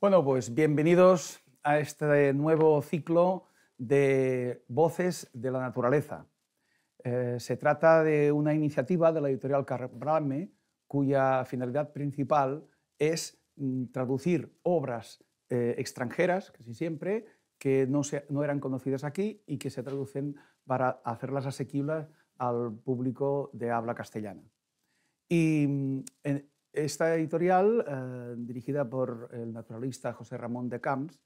Bueno, pues bienvenidos a este nuevo ciclo de Voces de la Naturaleza. Se trata de una iniciativa de la editorial Carbrame, cuya finalidad principal es traducir obras extranjeras, casi siempre, que no eran conocidas aquí y que se traducen para hacerlas asequibles al público de habla castellana. Y esta editorial, dirigida por el naturalista José Ramón de Camps,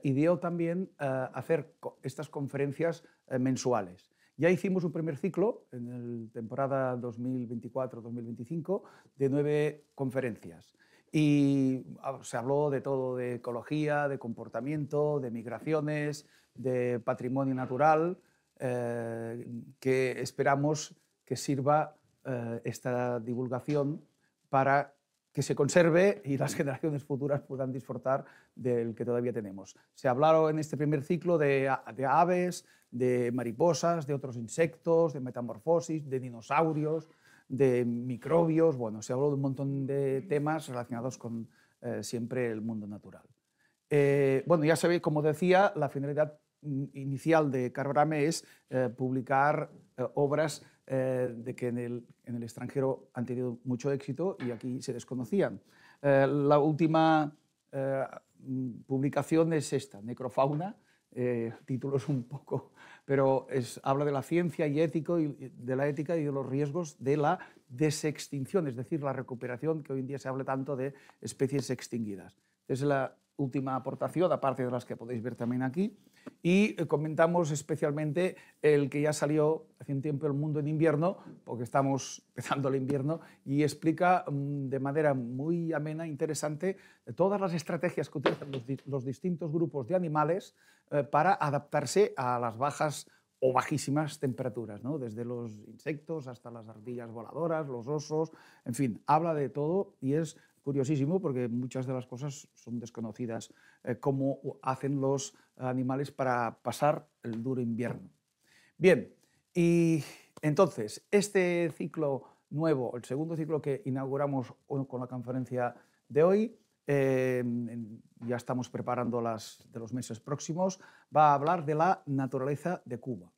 ideó también hacer estas conferencias mensuales. Ya hicimos un primer ciclo en la temporada 2024-2025 de 9 conferencias. Y se habló de todo, de ecología, de comportamiento, de migraciones, de patrimonio natural, que esperamos que sirva esta divulgación para que se conserve y las generaciones futuras puedan disfrutar del que todavía tenemos. Se hablaron en este primer ciclo de aves, de mariposas, de otros insectos, de metamorfosis, de dinosaurios, de microbios. Bueno, se habló de un montón de temas relacionados con siempre el mundo natural. Bueno, ya sabéis, como decía, la finalidad inicial de Carbrame es publicar obras de que en el extranjero han tenido mucho éxito y aquí se desconocían. La última publicación es esta, Necrofauna, títulos un poco, pero habla de la ciencia y de la ética y de los riesgos de la desextinción, es decir, la recuperación, que hoy en día se habla tanto de especies extinguidas. Es la última aportación, aparte de las que podéis ver también aquí, y comentamos especialmente el que ya salió hace un tiempo, El mundo en invierno, porque estamos empezando el invierno, y explica de manera muy amena, interesante, todas las estrategias que utilizan los distintos grupos de animales para adaptarse a las bajas o bajísimas temperaturas, ¿no? Desde los insectos hasta las ardillas voladoras, los osos, en fin, habla de todo y es curiosísimo porque muchas de las cosas son desconocidas, cómo hacen los animales para pasar el duro invierno. Bien, y entonces este ciclo nuevo, el segundo ciclo que inauguramos con la conferencia de hoy, ya estamos preparando las de los meses próximos, va a hablar de la naturaleza de Cuba.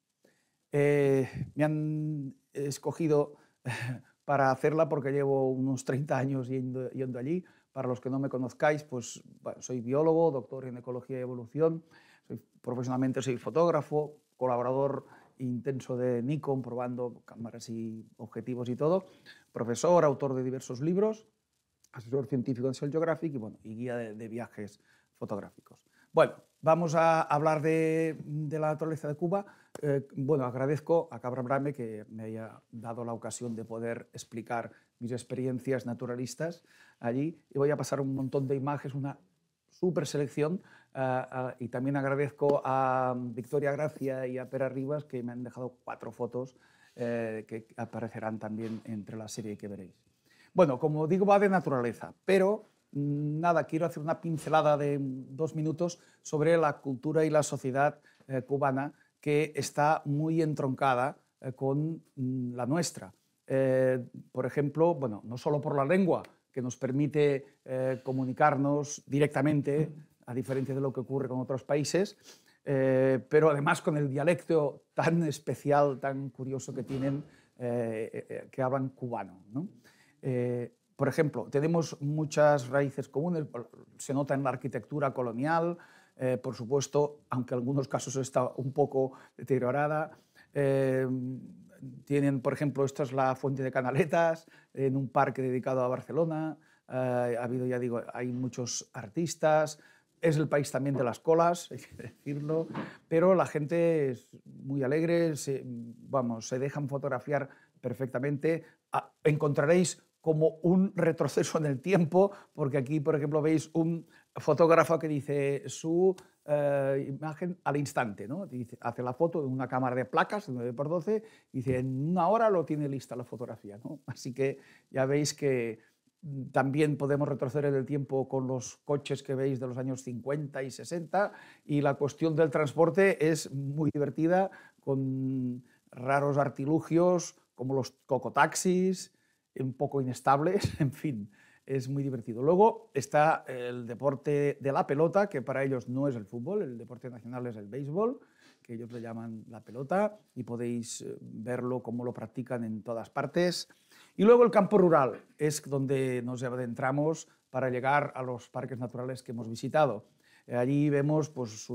Me han escogido para hacerla porque llevo unos 30 años yendo allí. Para los que no me conozcáis, pues bueno, soy biólogo, doctor en ecología y evolución, profesionalmente soy fotógrafo, colaborador intenso de Nikon, probando cámaras y objetivos y todo, profesor, autor de diversos libros, asesor científico en National Geographic y guía de viajes fotográficos. Bueno, vamos a hablar de la naturaleza de Cuba. Bueno, agradezco a Carbrame que me haya dado la ocasión de poder explicar mis experiencias naturalistas allí. Y voy a pasar un montón de imágenes, una súper selección. Y también agradezco a Victoria Gracia y a Pera Rivas que me han dejado 4 fotos que aparecerán también entre la serie que veréis. Bueno, como digo, va de naturaleza, pero nada, quiero hacer una pincelada de 2 minutos sobre la cultura y la sociedad cubana, que está muy entroncada con la nuestra. Por ejemplo, bueno, no solo por la lengua, que nos permite comunicarnos directamente, a diferencia de lo que ocurre con otros países, pero además con el dialecto tan especial, tan curioso que tienen, que hablan cubano, ¿no? Por ejemplo, tenemos muchas raíces comunes, se nota en la arquitectura colonial, por supuesto, aunque en algunos casos está un poco deteriorada. Tienen, por ejemplo, esta es la Fuente de Canaletas, en un parque dedicado a Barcelona. Ha habido, ya digo, hay muchos artistas. Es el país también de las colas, hay que decirlo, pero la gente es muy alegre, se dejan fotografiar perfectamente. Encontraréis como un retroceso en el tiempo, porque aquí, por ejemplo, veis un fotógrafo que dice su imagen al instante, ¿no? Dice, hace la foto de una cámara de placas, de 9×12, y dice, en una hora lo tiene lista la fotografía, ¿no? Así que ya veis que también podemos retroceder en el tiempo con los coches que veis de los años 50 y 60, y la cuestión del transporte es muy divertida, con raros artilugios como los cocotaxis, un poco inestables, en fin. es muy divertido. Luego está el deporte de la pelota, que para ellos no es el fútbol, el deporte nacional es el béisbol, que ellos le llaman la pelota, y podéis verlo cómo lo practican en todas partes. Y luego el campo rural, es donde nos adentramos para llegar a los parques naturales que hemos visitado. Allí vemos pues,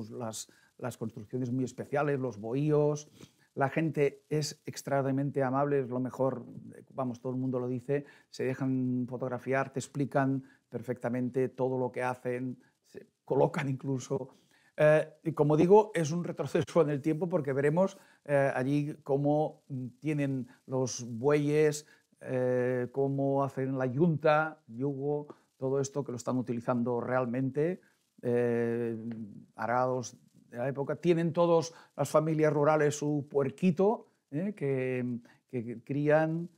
las construcciones muy especiales, los bohíos. La gente es extremadamente amable, es lo mejor, vamos, todo el mundo lo dice, se dejan fotografiar, te explican perfectamente todo lo que hacen, se colocan incluso. Y como digo, es un retroceso en el tiempo porque veremos allí cómo tienen los bueyes, cómo hacen la yunta, yugo, todo esto que lo están utilizando realmente, arados de la época. Tienen todas las familias rurales su puerquito, que crían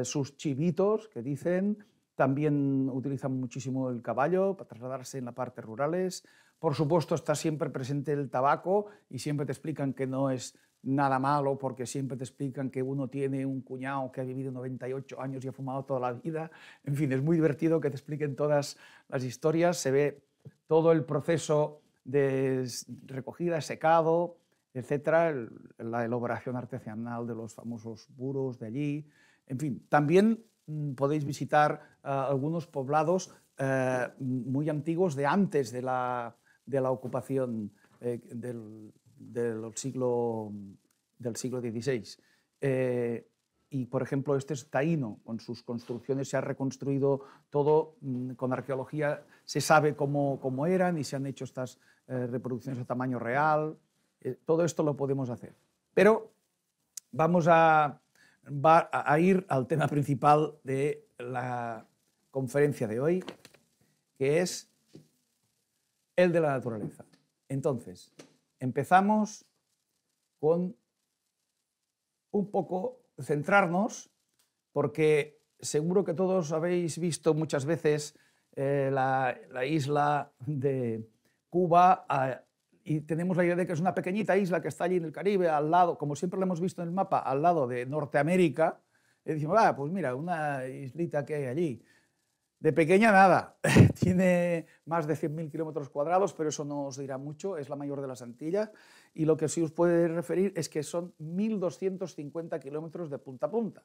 sus chivitos, que dicen. También utilizan muchísimo el caballo para trasladarse en las partes rurales. Por supuesto, está siempre presente el tabaco y siempre te explican que no es nada malo porque siempre te explican que uno tiene un cuñado que ha vivido 98 años y ha fumado toda la vida. En fin, es muy divertido que te expliquen todas las historias. Se ve todo el proceso de recogida, secado, etcétera, la elaboración artesanal de los famosos buros de allí. En fin, también podéis visitar algunos poblados muy antiguos de antes de la ocupación del siglo XVI. Y, por ejemplo, este es Taíno, con sus construcciones se ha reconstruido todo, con arqueología se sabe cómo eran y se han hecho estas reproducciones a tamaño real. Todo esto lo podemos hacer. Pero vamos a ir al tema principal de la conferencia de hoy, que es el de la naturaleza. Entonces, empezamos con un poco centrarnos, porque seguro que todos habéis visto muchas veces la isla de Cuba, y tenemos la idea de que es una pequeñita isla que está allí en el Caribe, al lado, como siempre lo hemos visto en el mapa, al lado de Norteamérica, y decimos, pues mira, una islita que hay allí. De pequeña nada, tiene más de 100.000 kilómetros cuadrados, pero eso no os dirá mucho, es la mayor de las Antillas, y lo que sí os puede referir es que son 1.250 kilómetros de punta a punta.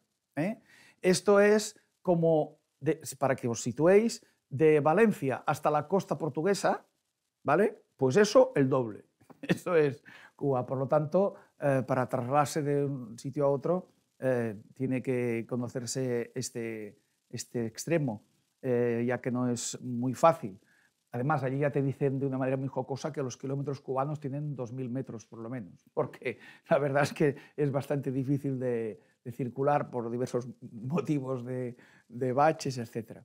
Esto es como, para que os situéis, de Valencia hasta la costa portuguesa, ¿vale? Pues eso, el doble. Eso es Cuba. Por lo tanto, para trasladarse de un sitio a otro, tiene que conocerse este extremo. Ya que no es muy fácil. Además, allí ya te dicen de una manera muy jocosa que los kilómetros cubanos tienen 2.000 metros por lo menos, porque la verdad es que es bastante difícil de circular por diversos motivos de baches, etc.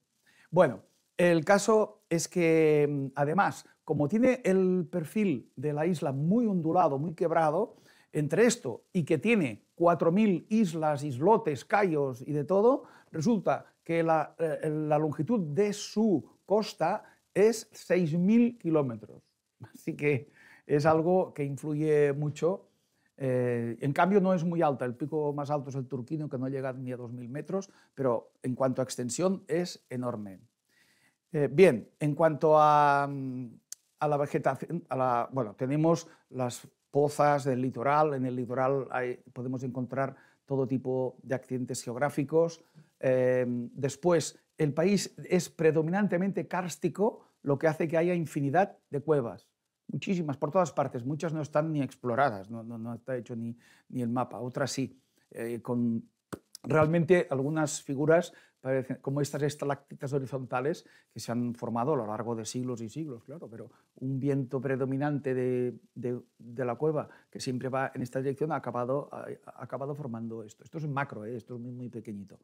Bueno, el caso es que, además, como tiene el perfil de la isla muy ondulado, muy quebrado, entre esto y que tiene 4.000 islas, islotes, cayos y de todo, resulta que la longitud de su costa es 6.000 kilómetros. Así que es algo que influye mucho. En cambio, no es muy alta. El pico más alto es el Turquino, que no llega ni a 2.000 metros, pero en cuanto a extensión es enorme. Bien, en cuanto a la vegetación, bueno, tenemos las pozas del litoral. En el litoral podemos encontrar todo tipo de accidentes geográficos. Después, el país es predominantemente kárstico, lo que hace que haya infinidad de cuevas, muchísimas, por todas partes. Muchas no están ni exploradas, no está hecho ni el mapa, otras sí, con realmente algunas figuras parecen, como estas estalactitas horizontales que se han formado a lo largo de siglos y siglos, claro, pero un viento predominante de la cueva que siempre va en esta dirección ha acabado formando esto. Esto es un macro, esto es muy, muy pequeñito.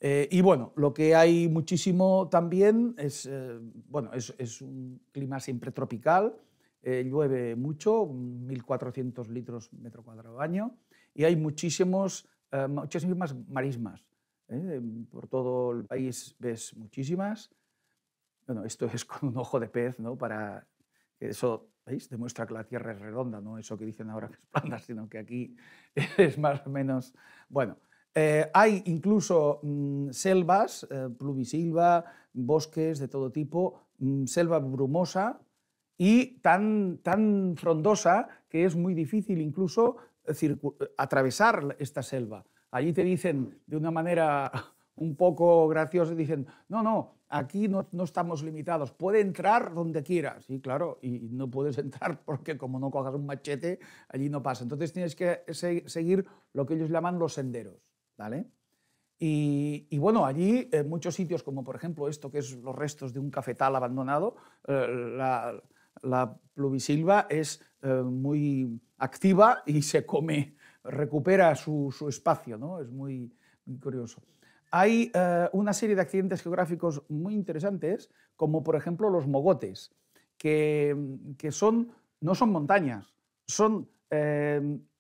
Y bueno, lo que hay muchísimo también es, es un clima siempre tropical, llueve mucho, 1.400 litros metro cuadrado año, y hay muchísimas marismas. Por todo el país ves muchísimas. Bueno, esto es con un ojo de pez, ¿no? Para que eso, ¿veis? Demuestra que la Tierra es redonda, no eso que dicen ahora que es plana, sino que aquí es más o menos... Bueno, Hay incluso selvas, pluvisilva, bosques de todo tipo, selva brumosa y tan frondosa que es muy difícil incluso atravesar esta selva. Allí te dicen de una manera un poco graciosa, dicen, no, aquí no estamos limitados, puede entrar donde quiera. Sí, claro, y no puedes entrar porque como no cojas un machete, allí no pasa. Entonces tienes que seguir lo que ellos llaman los senderos, ¿vale? Y bueno, allí en muchos sitios, como por ejemplo esto, que es los restos de un cafetal abandonado, la pluvisilva es muy activa y se come, recupera su espacio, ¿no? Es muy curioso. Hay una serie de accidentes geográficos muy interesantes, como por ejemplo los mogotes, que no son montañas, son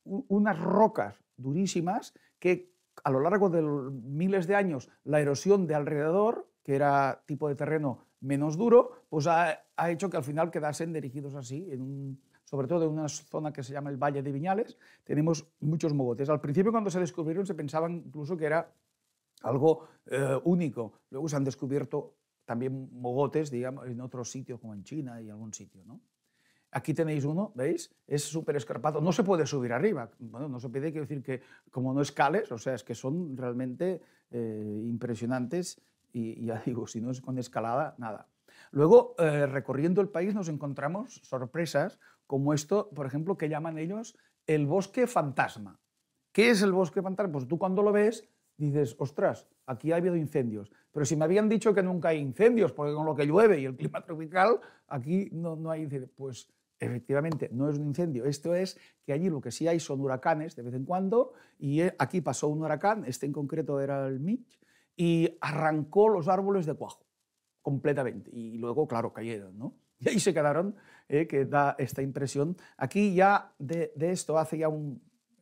unas rocas durísimas que a lo largo de miles de años la erosión de alrededor, que era tipo de terreno menos duro, pues ha hecho que al final quedasen dirigidos así, sobre todo en una zona que se llama el Valle de Viñales, tenemos muchos mogotes. Al principio, cuando se descubrieron, se pensaban incluso que era algo único. Luego se han descubierto también mogotes, digamos, en otros sitios, como en China y algún sitio, ¿no? Aquí tenéis uno, ¿veis? Es súper escarpado. No se puede subir arriba. Bueno, no se puede, quiero decir que como no escales, o sea, es que son realmente impresionantes y ya digo, si no es con escalada, nada. Luego, recorriendo el país nos encontramos sorpresas como esto, por ejemplo, que llaman ellos el bosque fantasma. ¿Qué es el bosque fantasma? Pues tú cuando lo ves dices, ostras, aquí ha habido incendios. Pero si me habían dicho que nunca hay incendios, porque con lo que llueve y el clima tropical, aquí no hay incendios. Pues efectivamente no es un incendio. Esto es que allí lo que sí hay son huracanes de vez en cuando, y aquí pasó un huracán, este en concreto era el Mitch, y arrancó los árboles de cuajo completamente. Y luego, claro, cayeron, ¿no? Y ahí se quedaron, que da esta impresión. Aquí ya de esto hace ya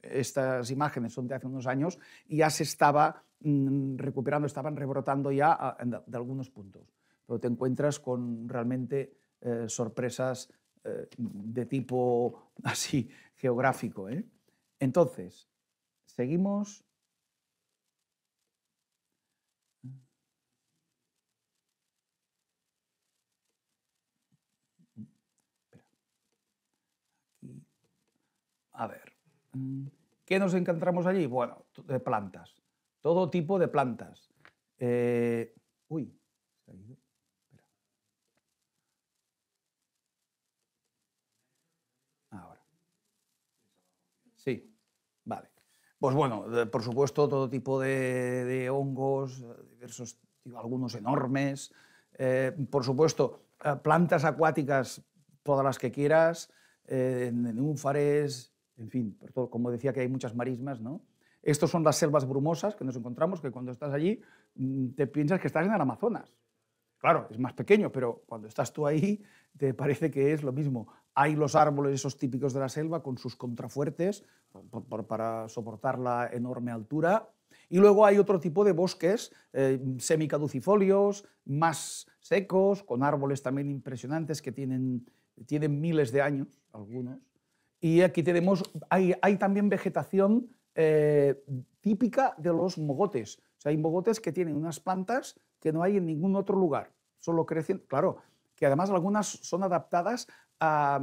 estas imágenes son de hace unos años y ya se estaba recuperando, estaban rebrotando ya de algunos puntos. Pero te encuentras con realmente sorpresas de tipo así geográfico. Entonces, seguimos. A ver, ¿qué nos encontramos allí? Bueno, de plantas, todo tipo de plantas. Uy, se ha ido. Espera. Ahora. Sí, vale. Pues bueno, por supuesto, todo tipo de hongos, diversos, algunos enormes. Por supuesto, plantas acuáticas, todas las que quieras, nenúfares, en fin, como decía que hay muchas marismas, ¿no? Estos son las selvas brumosas que nos encontramos, que cuando estás allí te piensas que estás en el Amazonas. Claro, es más pequeño, pero cuando estás tú ahí te parece que es lo mismo. Hay los árboles esos típicos de la selva con sus contrafuertes para soportar la enorme altura. Y luego hay otro tipo de bosques semicaducifolios, más secos, con árboles también impresionantes que tienen miles de años, algunos. Y aquí hay también vegetación típica de los mogotes. O sea, hay mogotes que tienen unas plantas que no hay en ningún otro lugar. Solo crecen, claro, que además algunas son adaptadas a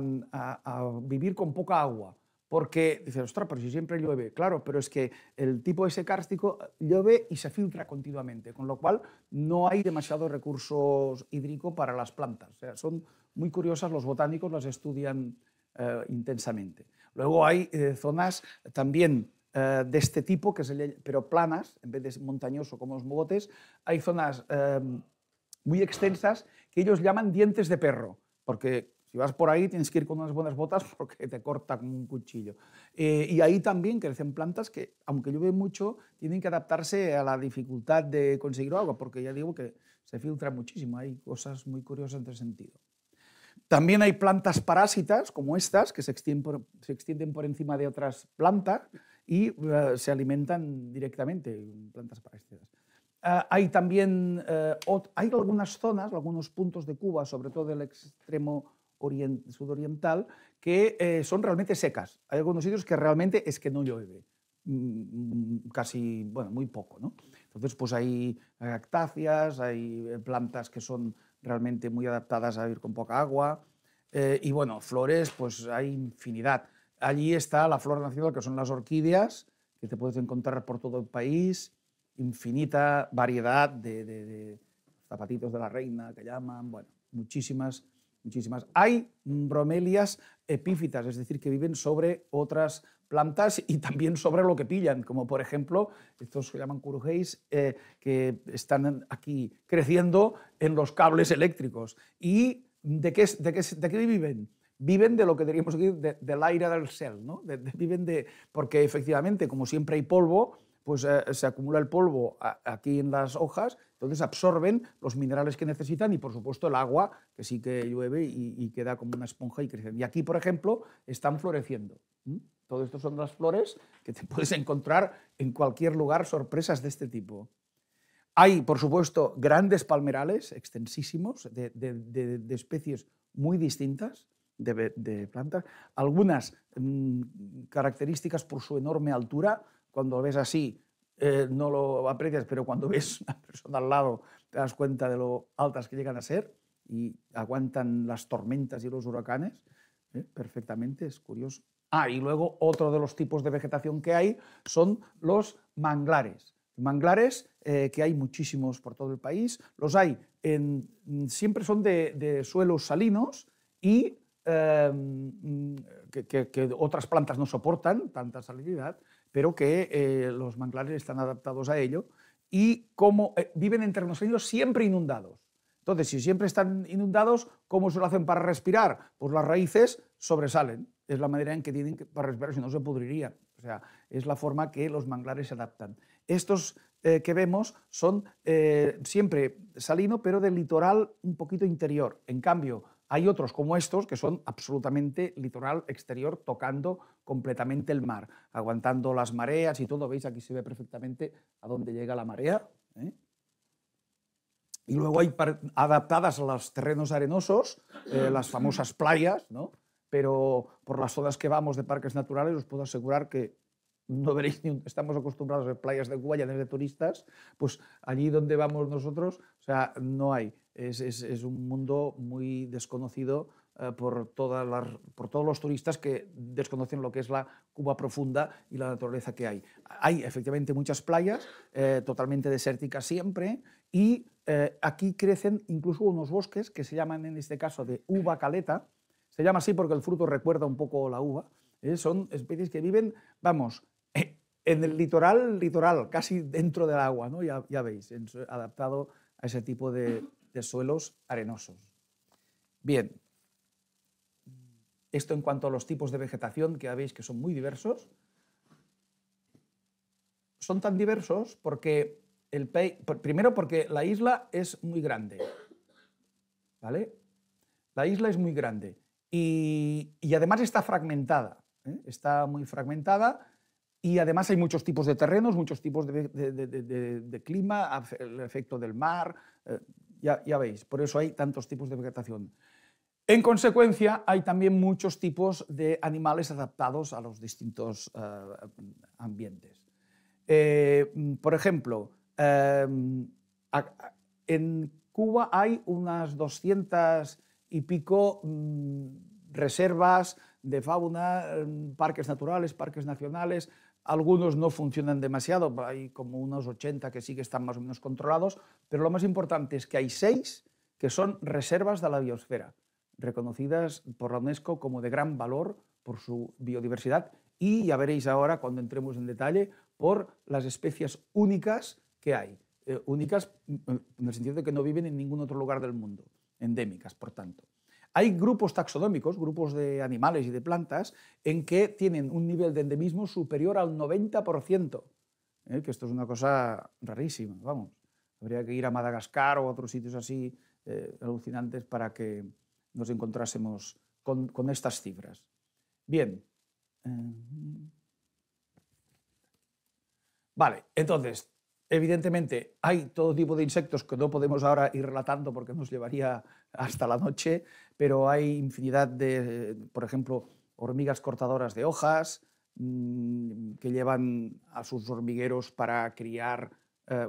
vivir con poca agua. Porque dices, ostras, pero si siempre llueve. Claro, pero es que el tipo ese kárstico llueve y se filtra continuamente, con lo cual no hay demasiados recursos hídricos para las plantas. O sea, son muy curiosas, los botánicos las estudian intensamente. Luego hay zonas también de este tipo, pero planas, en vez de montañoso como los mogotes, hay zonas muy extensas que ellos llaman dientes de perro, porque si vas por ahí tienes que ir con unas buenas botas porque te corta con un cuchillo. Y ahí también crecen plantas que, aunque llueve mucho, tienen que adaptarse a la dificultad de conseguir agua, porque ya digo que se filtra muchísimo. Hay cosas muy curiosas en ese sentido. También hay plantas parásitas, como estas, que se extienden por encima de otras plantas y se alimentan directamente, plantas parásitas. Hay también hay algunas zonas, algunos puntos de Cuba, sobre todo del extremo sudoriental, que son realmente secas. Hay algunos sitios que realmente es que no llueve. casi, bueno, muy poco, ¿no? Entonces, pues hay cactáceas, hay plantas que son realmente muy adaptadas a vivir con poca agua, y bueno, flores, pues hay infinidad. Allí está la flora nacional, que son las orquídeas, que te puedes encontrar por todo el país, infinita variedad de zapatitos de la reina, que llaman, bueno, muchísimas. Hay bromelias epífitas, es decir, que viven sobre otras plantas y también sobre lo que pillan, como por ejemplo, estos se llaman curugeis, que están aquí creciendo en los cables eléctricos. ¿Y de qué viven? Viven de lo que diríamos aquí, del aire del cel, ¿no? Porque efectivamente, como siempre hay polvo, pues se acumula el polvo aquí en las hojas, entonces absorben los minerales que necesitan y, por supuesto, el agua, que sí que llueve y queda como una esponja y crece. Y aquí, por ejemplo, están floreciendo. Todo esto son las flores que te puedes encontrar en cualquier lugar, sorpresas de este tipo. Hay, por supuesto, grandes palmerales extensísimos de especies muy distintas de plantas, algunas características por su enorme altura. Cuando lo ves así no lo aprecias, pero cuando ves una persona al lado te das cuenta de lo altas que llegan a ser y aguantan las tormentas y los huracanes perfectamente, es curioso. Y luego otro de los tipos de vegetación que hay son los manglares. Manglares que hay muchísimos por todo el país, los hay siempre son de suelos salinos y que otras plantas no soportan tanta salinidad, pero que los manglares están adaptados a ello y como viven en terrenos salinos siempre inundados. Entonces, si siempre están inundados, ¿cómo se lo hacen para respirar? Pues las raíces sobresalen. Es la manera en que tienen para respirar, si no se pudrirían. O sea, es la forma que los manglares se adaptan. Estos que vemos son siempre salino, pero del litoral un poquito interior. En cambio, hay otros como estos que son absolutamente litoral exterior, tocando completamente el mar, aguantando las mareas y todo. ¿Veis? Aquí se ve perfectamente a dónde llega la marea. Y luego hay adaptadas a los terrenos arenosos, las famosas playas, ¿no? Pero por las zonas que vamos de parques naturales os puedo asegurar que no veréis estamos acostumbrados a ver playas de Cuba llenas de turistas, pues allí donde vamos nosotros, o sea, no hay. Es un mundo muy desconocido por todos los turistas que desconocen lo que es la Cuba profunda y la naturaleza que hay. Hay efectivamente muchas playas, totalmente desérticas siempre, y aquí crecen incluso unos bosques que se llaman en este caso de uva caleta. Se llama así porque el fruto recuerda un poco la uva. Son especies que viven, vamos, en el litoral, casi dentro del agua, ¿no? Ya veis, adaptado a ese tipo de suelos arenosos. Bien, esto en cuanto a los tipos de vegetación, que ya veis que son muy diversos. Son tan diversos porque primero porque la isla es muy grande, ¿vale? La isla es muy grande y además está fragmentada, está muy fragmentada. Y además hay muchos tipos de terrenos, muchos tipos de clima, el efecto del mar, ya veis, por eso hay tantos tipos de vegetación. En consecuencia, hay también muchos tipos de animales adaptados a los distintos ambientes. Por ejemplo, en Cuba hay unas 200 y pico reservas de fauna, parques naturales, parques nacionales. Algunos no funcionan demasiado, hay como unos 80 que sí que están más o menos controlados, pero lo más importante es que hay 6 que son reservas de la biosfera, reconocidas por la UNESCO como de gran valor por su biodiversidad y ya veréis ahora, cuando entremos en detalle, por las especies únicas que hay. Únicas en el sentido de que no viven en ningún otro lugar del mundo, endémicas, por tanto. Hay grupos taxonómicos, grupos de animales y de plantas, en que tienen un nivel de endemismo superior al 90%, que esto es una cosa rarísima, vamos. Habría que ir a Madagascar o a otros sitios así alucinantes para que nos encontrásemos con estas cifras. Bien. Vale, entonces, evidentemente hay todo tipo de insectos que no podemos ahora ir relatando porque nos llevaría hasta la noche, pero hay infinidad de, por ejemplo, hormigas cortadoras de hojas, que llevan a sus hormigueros para criar,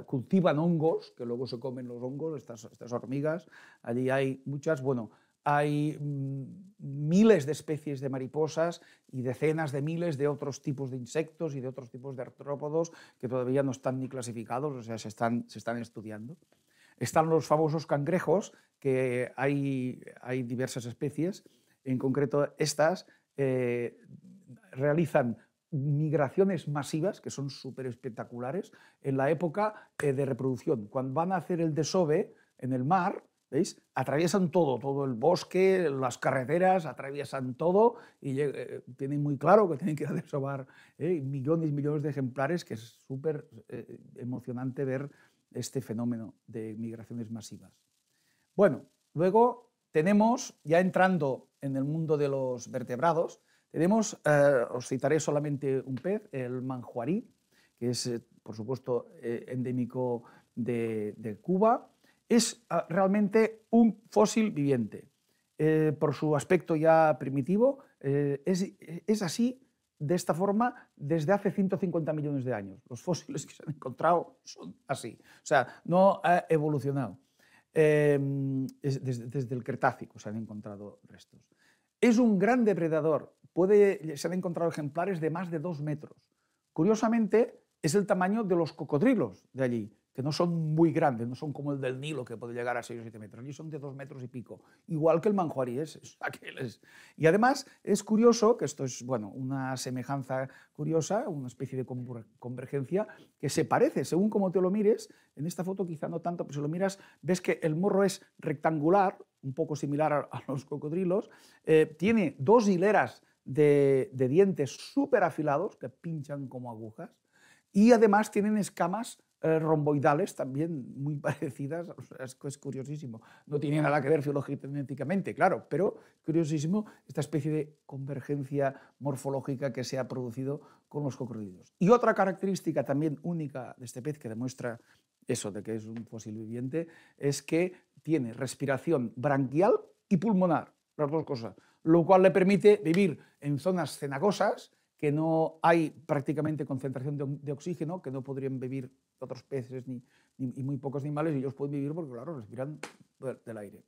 cultivan hongos, que luego se comen los hongos, estas hormigas. Allí hay muchas, bueno, hay miles de especies de mariposas y decenas de miles de otros tipos de insectos y de otros tipos de artrópodos que todavía no están ni clasificados, o sea, se están estudiando. Están los famosos cangrejos, que hay diversas especies, en concreto estas realizan migraciones masivas, que son súper espectaculares, en la época de reproducción. Cuando van a hacer el desove en el mar, ¿veis? Atraviesan todo el bosque, las carreteras, atraviesan todo y tienen muy claro que tienen que ir a desovar millones y millones de ejemplares, que es súper emocionante ver este fenómeno de migraciones masivas. Bueno, luego tenemos, ya entrando en el mundo de los vertebrados, tenemos, os citaré solamente un pez, el manjuarí, que es, por supuesto, endémico de Cuba. Es realmente un fósil viviente. Por su aspecto ya primitivo, es así, de esta forma, desde hace 150 millones de años. Los fósiles que se han encontrado son así. O sea, no ha evolucionado. Desde el Cretácico se han encontrado restos. Es un gran depredador. Se han encontrado ejemplares de más de 2 metros. Curiosamente, es el tamaño de los cocodrilos de allí, que no son muy grandes, no son como el del Nilo, que puede llegar a 6 o 7 metros. Allí son de 2 metros y pico, igual que el manjuarí. Y además es curioso, que esto es una semejanza curiosa, una especie de convergencia, que se parece, según como te lo mires. En esta foto quizá no tanto, pero si lo miras, ves que el morro es rectangular, un poco similar a los cocodrilos, tiene 2 hileras de dientes súper afilados, que pinchan como agujas, y además tienen escamas romboidales también muy parecidas. O sea, es curiosísimo. No tiene nada que ver filogenéticamente, claro, pero curiosísimo esta especie de convergencia morfológica que se ha producido con los cocodrilos. Y otra característica también única de este pez, que demuestra eso de que es un fósil viviente, es que tiene respiración branquial y pulmonar, las dos cosas, lo cual le permite vivir en zonas cenagosas, que no hay prácticamente concentración de oxígeno, que no podrían vivir otros peces y muy pocos animales, y ellos pueden vivir porque, claro, respiran del aire.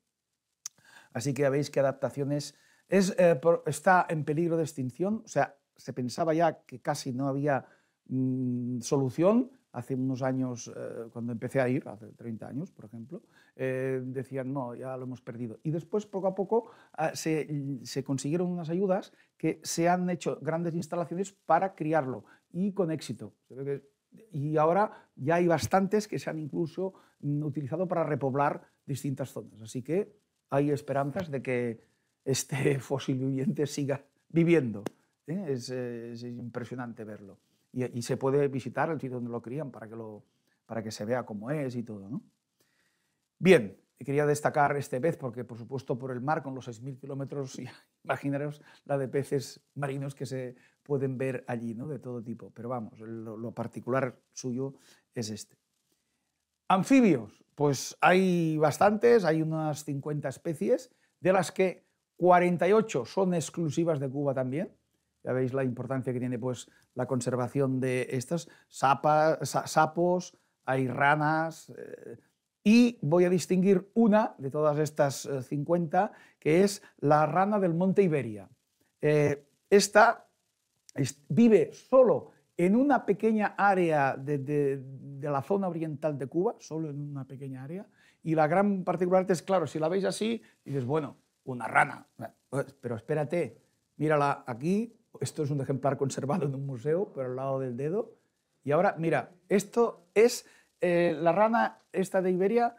Así que ya veis que adaptaciones... está en peligro de extinción, o sea, se pensaba ya que casi no había solución. Hace unos años, cuando empecé a ir, hace 30 años, por ejemplo, decían, no, ya lo hemos perdido. Y después, poco a poco, se consiguieron unas ayudas que se han hecho grandes instalaciones para criarlo, y con éxito. Y ahora ya hay bastantes que se han incluso utilizado para repoblar distintas zonas. Así que hay esperanzas de que este fósil viviente siga viviendo. Es impresionante verlo. Y se puede visitar el sitio donde lo crían para que se vea cómo es y todo, ¿no? Bien, quería destacar este pez porque, por supuesto, por el mar, con los 6.000 kilómetros, imaginaros la de peces marinos que se pueden ver allí, ¿no? De todo tipo. Pero vamos, lo particular suyo es este. Anfibios, pues hay bastantes, hay unas 50 especies, de las que 48 son exclusivas de Cuba también. Ya veis la importancia que tiene, pues, la conservación de estas. Sapos, hay ranas, y voy a distinguir una de todas estas 50, que es la rana del Monte Iberia. Esta vive solo en una pequeña área de la zona oriental de Cuba, solo en una pequeña área, y la gran particularidad es, claro, si la veis así, dices, bueno, una rana, pero espérate, mírala aquí. Esto es un ejemplar conservado en un museo, pero al lado del dedo. Y ahora, mira, esto es la rana esta de Iberia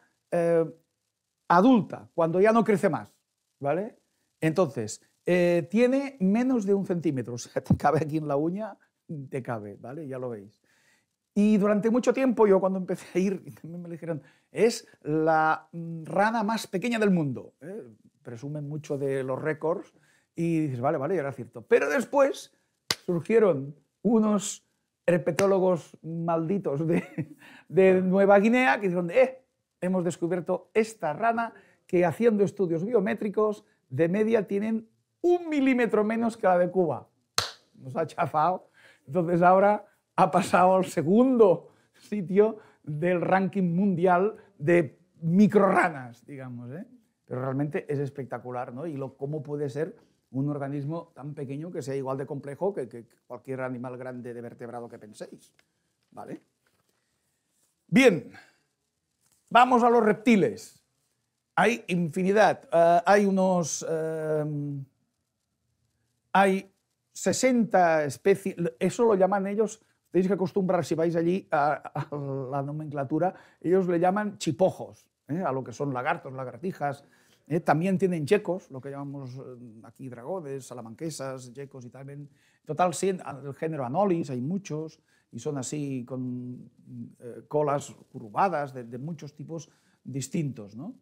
adulta, cuando ya no crece más, ¿vale? Entonces, tiene menos de 1 centímetro, o sea, te cabe aquí en la uña, te cabe, ¿vale? Ya lo veis. Y durante mucho tiempo, yo cuando empecé a ir, también me dijeron, es la rana más pequeña del mundo. Presumen mucho de los récords. Y dices, vale, ya era cierto. Pero después surgieron unos herpetólogos malditos de Nueva Guinea que dijeron, hemos descubierto esta rana que, haciendo estudios biométricos, de media tienen 1 milímetro menos que la de Cuba. Nos ha chafado Entonces ahora ha pasado al segundo sitio del ranking mundial de microranas, digamos, ¿eh? Pero realmente es espectacular, ¿no? Y cómo puede ser un organismo tan pequeño que sea igual de complejo que cualquier animal grande de vertebrado que penséis, ¿vale? Bien, vamos a los reptiles. Hay infinidad. Hay 60 especies, eso lo llaman ellos, tenéis que acostumbrar, si vais allí a la nomenclatura, ellos le llaman chipojos, a lo que son lagartos, lagartijas. También tienen gecos, lo que llamamos aquí dragones, salamanquesas, gecos y también. En total, sí, el género Anolis hay muchos, y son así con colas curvadas de muchos tipos distintos, ¿no?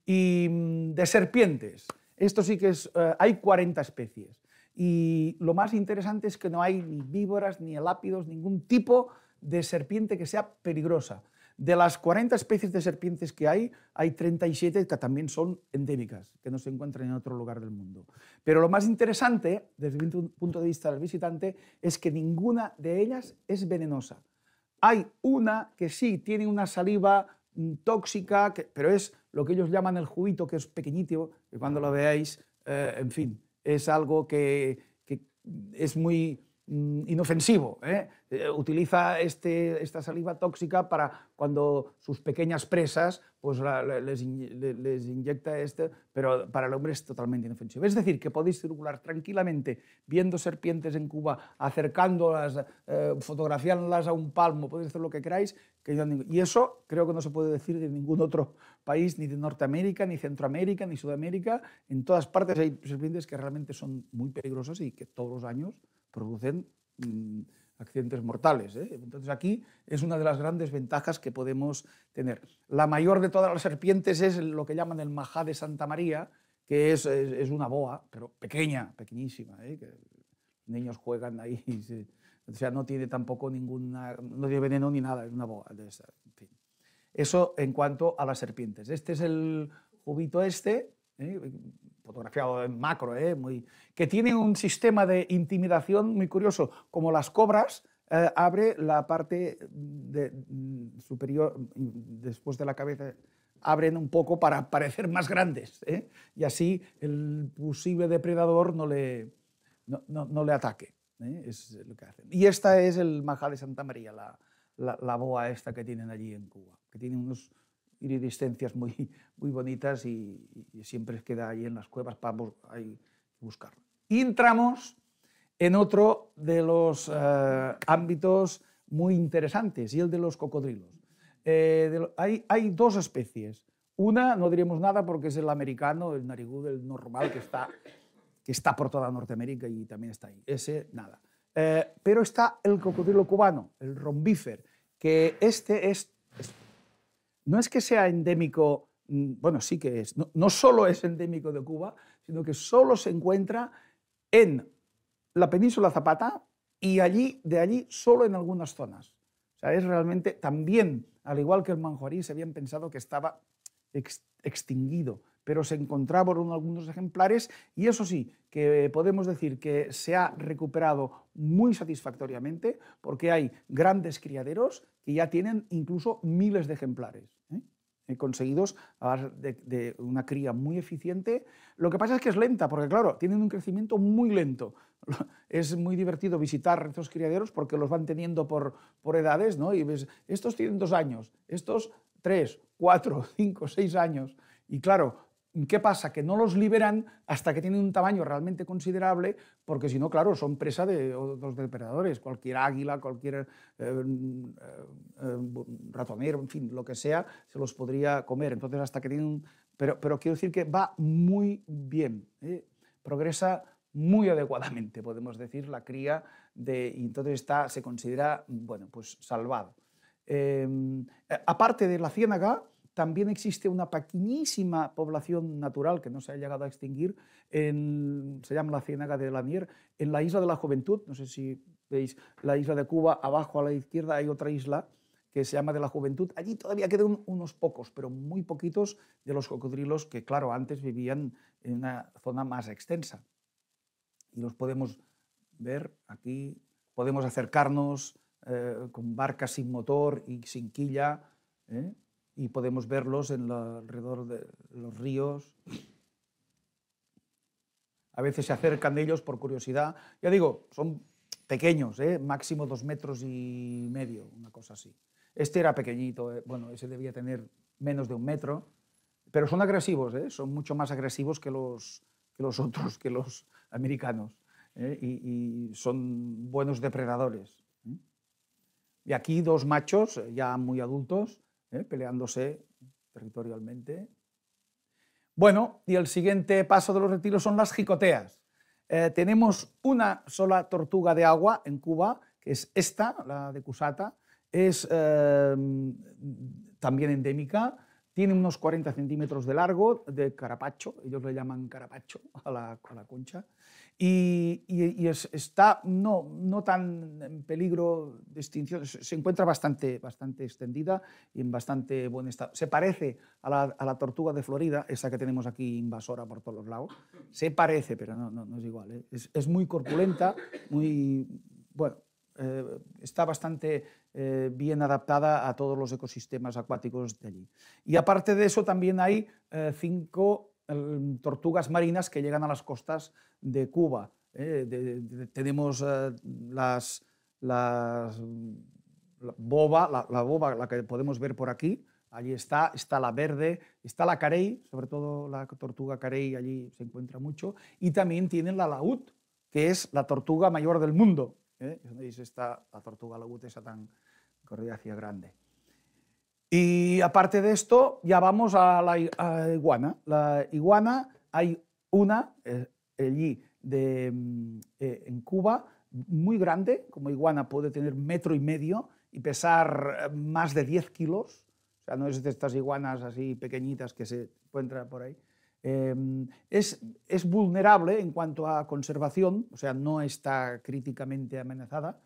Y de serpientes, esto sí que es, hay 40 especies. Y lo más interesante es que no hay ni víboras, ni elápidos, ningún tipo de serpiente que sea peligrosa. De las 40 especies de serpientes que hay 37 que también son endémicas, que no se encuentran en otro lugar del mundo. Pero lo más interesante, desde el punto de vista del visitante, es que ninguna de ellas es venenosa. Hay una que sí tiene una saliva tóxica, pero es lo que ellos llaman el juguito, que es pequeñito, que cuando lo veáis, en fin, es algo que es muy inofensivo. Utiliza esta saliva tóxica para cuando sus pequeñas presas pues les inyecta pero para el hombre es totalmente inofensivo. Es decir, que podéis circular tranquilamente viendo serpientes en Cuba, acercándolas, fotografiándolas a un palmo, podéis hacer lo que queráis. Y eso creo que no se puede decir de ningún otro país, ni de Norteamérica, ni Centroamérica, ni Sudamérica. En todas partes hay serpientes que realmente son muy peligrosas y que todos los años producen accidentes mortales. Entonces aquí es una de las grandes ventajas que podemos tener. La mayor de todas las serpientes es lo que llaman el majá de Santa María, que es una boa, pero pequeña, pequeñísima, que los niños juegan ahí. O sea, no tiene tampoco no tiene veneno ni nada, es una boa. En fin. Eso en cuanto a las serpientes. Este es el jubito fotografiado en macro, que tiene un sistema de intimidación muy curioso. Como las cobras, abre la parte superior, después de la cabeza, abren un poco para parecer más grandes, y así el posible depredador no le ataque. Es lo que hacen. Y esta es el majá de Santa María, la boa esta que tienen allí en Cuba, que tiene unos iridiscencias muy bonitas y siempre queda ahí en las cuevas para buscarlo. Y entramos en otro de los ámbitos muy interesantes, y el de los cocodrilos. Hay dos especies. Una, no diremos nada porque es el americano, el narigudo, el normal, que está por toda Norteamérica y también está ahí. Ese, nada. Pero está el cocodrilo cubano, el rombífer, que no es que sea endémico, bueno, sí que es, no solo es endémico de Cuba, sino que solo se encuentra en la península Zapata y de allí solo en algunas zonas. O sea, es realmente también, al igual que el manjuarí, se habían pensado que estaba extinguido, pero se encontraban algunos ejemplares y eso sí, que podemos decir que se ha recuperado muy satisfactoriamente porque hay grandes criaderos que ya tienen incluso miles de ejemplares conseguidos a base de una cría muy eficiente. Lo que pasa es que es lenta porque, claro, tienen un crecimiento muy lento. Es muy divertido visitar estos criaderos porque los van teniendo por edades, ¿no? Y ves, estos tienen 2 años, estos 3, 4, 5, 6 años. Y claro, ¿qué pasa? Que no los liberan hasta que tienen un tamaño realmente considerable, porque si no, claro, son presa de otros depredadores, cualquier águila, cualquier ratonero, en fin, lo que sea, se los podría comer. Entonces, hasta que tienen pero quiero decir que va muy bien, progresa muy adecuadamente, podemos decir, la cría, y entonces se considera, bueno, pues salvado. Aparte de la ciénaga, también existe una pequeñísima población natural que no se ha llegado a extinguir, se llama la ciénaga de Lanier, en la isla de la Juventud. No sé si veis la isla de Cuba, abajo a la izquierda hay otra isla que se llama de la Juventud. Allí todavía quedan unos pocos, pero muy poquitos, de los cocodrilos que, claro, antes vivían en una zona más extensa. Y los podemos ver aquí podemos acercarnos con barcas sin motor y sin quilla, y podemos verlos alrededor de los ríos. A veces se acercan ellos por curiosidad. Ya digo, son pequeños, máximo 2,5 metros, una cosa así. Este era pequeñito, bueno, ese debía tener menos de 1 metro, pero son agresivos, son mucho más agresivos que los otros, que los americanos, y son buenos depredadores. Y aquí 2 machos ya muy adultos, peleándose territorialmente. Bueno, y el siguiente paso de los reptiles son las jicoteas. Tenemos una sola tortuga de agua en Cuba, que es esta, la de Cusata. Es también endémica, tiene unos 40 centímetros de largo, de carapacho, ellos le llaman carapacho a la concha, y está no tan en peligro de extinción, se encuentra bastante extendida y en bastante buen estado. Se parece a la tortuga de Florida, esa que tenemos aquí invasora por todos los lados, se parece, pero no es igual, es muy corpulenta, muy, bueno, está bastante bien adaptada a todos los ecosistemas acuáticos de allí. Y aparte de eso también hay 5 tortugas marinas que llegan a las costas de Cuba. Tenemos la boba, la que podemos ver por aquí. Allí está la verde, está la carey, sobre todo la tortuga carey allí se encuentra mucho, y también tienen la laúd, que es la tortuga mayor del mundo. ¿Veis? Está la tortuga laúd, esa tan cordiácea grande. Y aparte de esto, ya vamos a la iguana. La iguana, hay una allí en Cuba, muy grande, como iguana puede tener 1,5 metros y pesar más de 10 kilos. O sea, no es de estas iguanas así pequeñitas que se encuentran por ahí. Es vulnerable en cuanto a conservación, o sea, no está críticamente amenazada,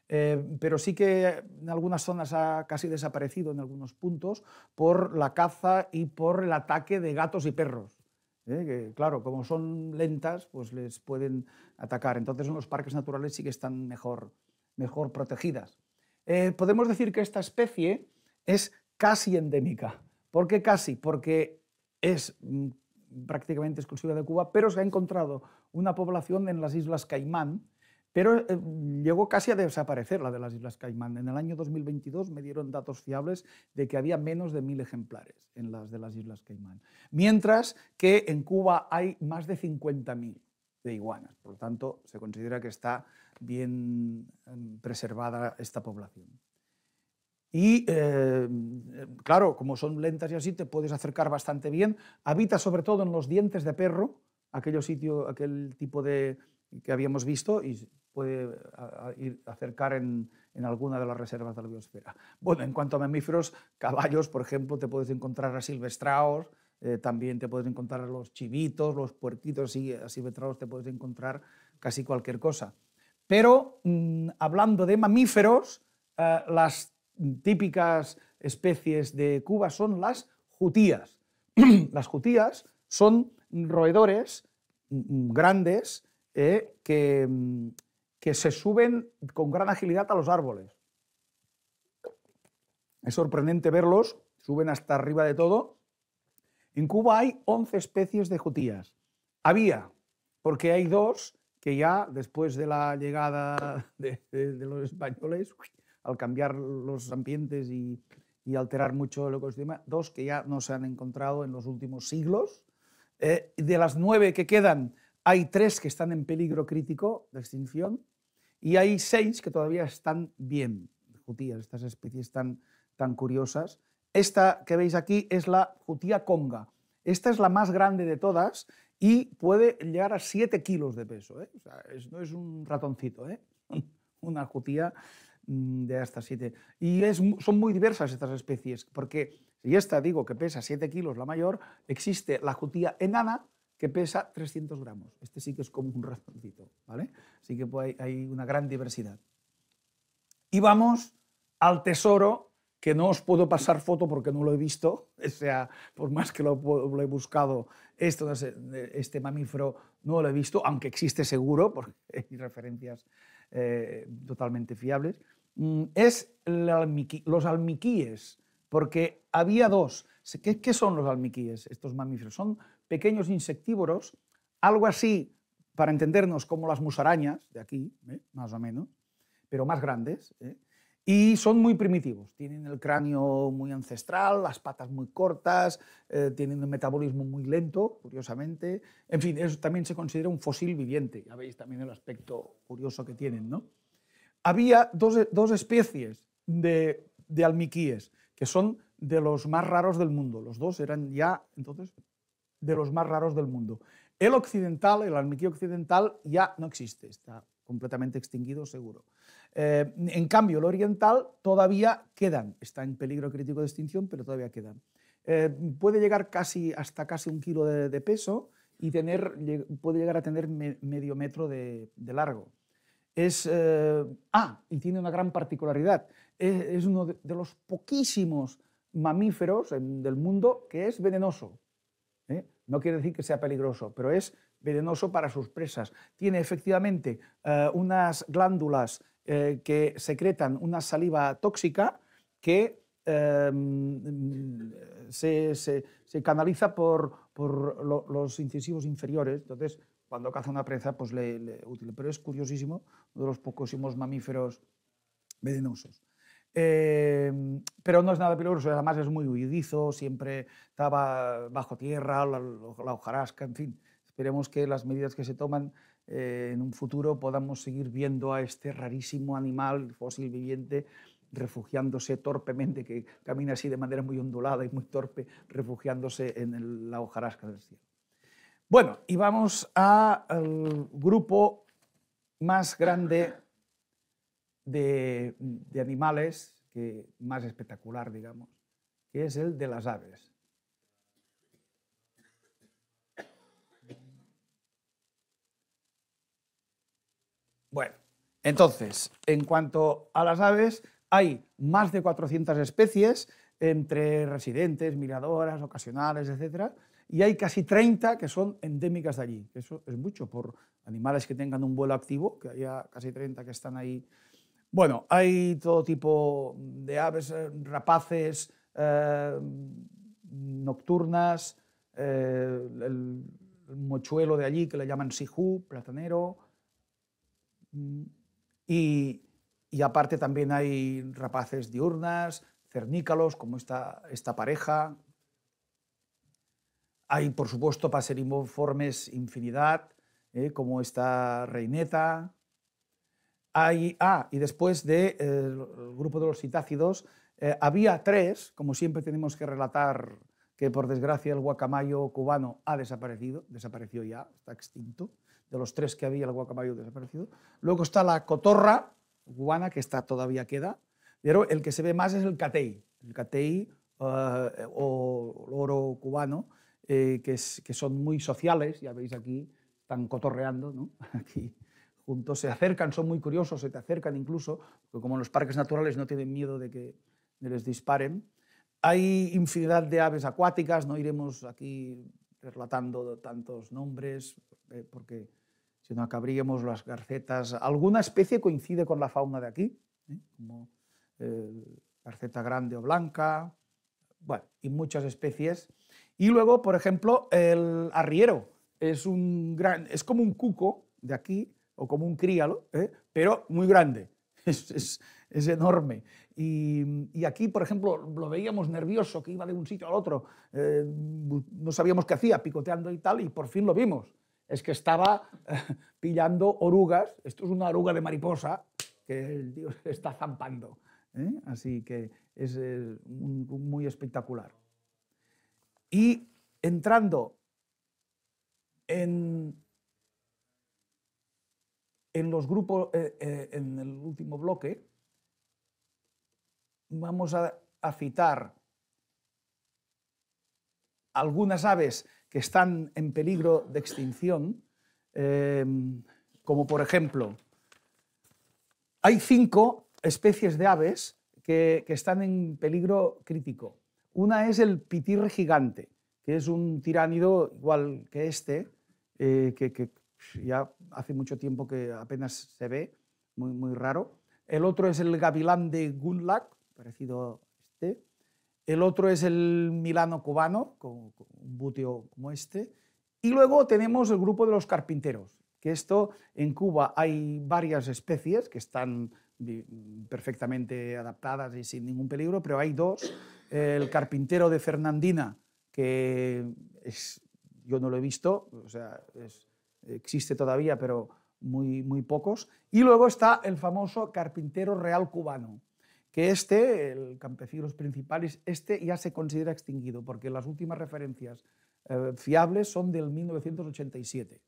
pero sí que en algunas zonas ha casi desaparecido en algunos puntos por la caza y por el ataque de gatos y perros. Que, claro, como son lentas, pues les pueden atacar. Entonces en los parques naturales sí que están mejor protegidas. Podemos decir que esta especie es casi endémica. ¿Por qué casi? Porque es prácticamente exclusiva de Cuba, pero se ha encontrado una población en las Islas Caimán, pero llegó casi a desaparecer la de las Islas Caimán. En el año 2022 me dieron datos fiables de que había menos de 1.000 ejemplares en las de las Islas Caimán, mientras que en Cuba hay más de 50.000 de iguanas. Por lo tanto, se considera que está bien preservada esta población. Y, claro, como son lentas y así, te puedes acercar bastante bien. Habita sobre todo en los dientes de perro, aquel tipo de que habíamos visto, y puede acercar en alguna de las reservas de la biosfera. Bueno, en cuanto a mamíferos, caballos, por ejemplo, te puedes encontrar asilvestrados, también te puedes encontrar a los chivitos, los puerquitos y asilvestrados, te puedes encontrar casi cualquier cosa. Pero, hablando de mamíferos, las típicas especies de Cuba son las jutías. Las jutías son roedores grandes que se suben con gran agilidad a los árboles. Es sorprendente verlos, suben hasta arriba de todo. En Cuba hay 11 especies de jutías. Había, porque hay 2 que ya después de la llegada de los españoles, al cambiar los ambientes y alterar mucho el ecosistema, 2 que ya no se han encontrado en los últimos siglos. De las 9 que quedan, hay 3 que están en peligro crítico de extinción y hay 6 que todavía están bien. Jutías, estas especies tan curiosas. Esta que veis aquí es la jutía conga. Esta es la más grande de todas y puede llegar a 7 kilos de peso. O sea, no es un ratoncito, una jutía de hasta 7. Y son muy diversas estas especies, porque si esta digo que pesa 7 kilos la mayor, existe la jutía enana que pesa 300 gramos. Este sí que es como un ratoncito, ¿vale? Así que pues, hay una gran diversidad. Y vamos al tesoro, que no os puedo pasar foto porque no lo he visto, o sea, por más que lo he buscado, este mamífero no lo he visto, aunque existe seguro, porque hay referencias totalmente fiables, es los almiquíes, porque había dos. ¿Qué son los almiquíes, estos mamíferos? Son pequeños insectívoros, algo así, para entendernos, como las musarañas de aquí, más o menos, pero más grandes, y son muy primitivos. Tienen el cráneo muy ancestral, las patas muy cortas, tienen un metabolismo muy lento, curiosamente. En fin, eso también se considera un fósil viviente. Ya veis también el aspecto curioso que tienen, ¿no? Había dos especies de almiquíes, que son de los más raros del mundo. Los dos eran ya, entonces, de los más raros del mundo. El occidental, el almiquí occidental, ya no existe, está completamente extinguido, seguro. En cambio, el oriental todavía quedan, está en peligro crítico de extinción, pero todavía quedan. Puede llegar hasta casi 1 kilo de peso y puede llegar a tener medio metro de largo. Y tiene una gran particularidad. Es uno de los poquísimos mamíferos del mundo que es venenoso. No quiere decir que sea peligroso, pero es venenoso para sus presas. Tiene efectivamente unas glándulas que secretan una saliva tóxica que se canaliza por los incisivos inferiores. Entonces, cuando caza una presa, pues le útil. Pero es curiosísimo, uno de los poquísimos mamíferos venenosos. Pero no es nada peligroso, además es muy huidizo, siempre estaba bajo tierra, la hojarasca, en fin. Esperemos que las medidas que se toman en un futuro podamos seguir viendo a este rarísimo animal fósil viviente refugiándose torpemente, que camina así de manera muy ondulada y muy torpe, refugiándose en la hojarasca del cielo. Bueno, y vamos al grupo más grande de animales, más espectacular, digamos, que es el de las aves. Bueno, entonces, en cuanto a las aves, hay más de 400 especies, entre residentes, migradoras, ocasionales, etc. Y hay casi 30 que son endémicas de allí. Eso es mucho por animales que tengan un vuelo activo, que haya casi 30 que están ahí. Bueno, hay todo tipo de aves, rapaces, nocturnas, el mochuelo de allí que le llaman sijú, platanero, y aparte también hay rapaces diurnas, cernícalos, como esta pareja. Hay, por supuesto, paseriformes infinidad, como esta reineta. Y después del grupo de los citácidos, había 3, como siempre tenemos que relatar que por desgracia el guacamayo cubano ha desapareció ya, está extinto. De los 3 que había, el guacamayo desaparecido. Luego está la cotorra cubana, que todavía queda, pero el que se ve más es el catey o loro cubano, que son muy sociales, ya veis aquí, están cotorreando, ¿no? Aquí juntos, se acercan, son muy curiosos, se te acercan incluso, porque como en los parques naturales no tienen miedo de que les disparen. Hay infinidad de aves acuáticas, no iremos aquí relatando tantos nombres, porque si no acabaríamos. Las garcetas. Alguna especie coincide con la fauna de aquí, como garceta grande o blanca, bueno, y muchas especies. Y luego, por ejemplo, el arriero es como un cuco de aquí, o como un críalo, pero muy grande, es enorme. Y aquí, por ejemplo, lo veíamos nervioso, que iba de un sitio al otro, no sabíamos qué hacía, picoteando y tal, y por fin lo vimos. Es que estaba pillando orugas. Esto es una oruga de mariposa que el tío se está zampando. Así que es muy espectacular. Y entrando en los grupos, en el último bloque, vamos a citar algunas aves que están en peligro de extinción, como por ejemplo, hay 5 especies de aves que están en peligro crítico. Una es el pitirre gigante, que es un tiránido igual que este, que ya hace mucho tiempo que apenas se ve, muy raro. El otro es el gavilán de Gunlach, parecido a este. El otro es el milano cubano, con un búteo como este. Y luego tenemos el grupo de los carpinteros, que esto en Cuba hay varias especies que están perfectamente adaptadas y sin ningún peligro, pero hay dos. El carpintero de Fernandina, que yo no lo he visto, o sea, existe todavía, pero muy pocos. Y luego está el famoso carpintero real cubano, que el campesinos principales, ya se considera extinguido, porque las últimas referencias fiables son del 1987.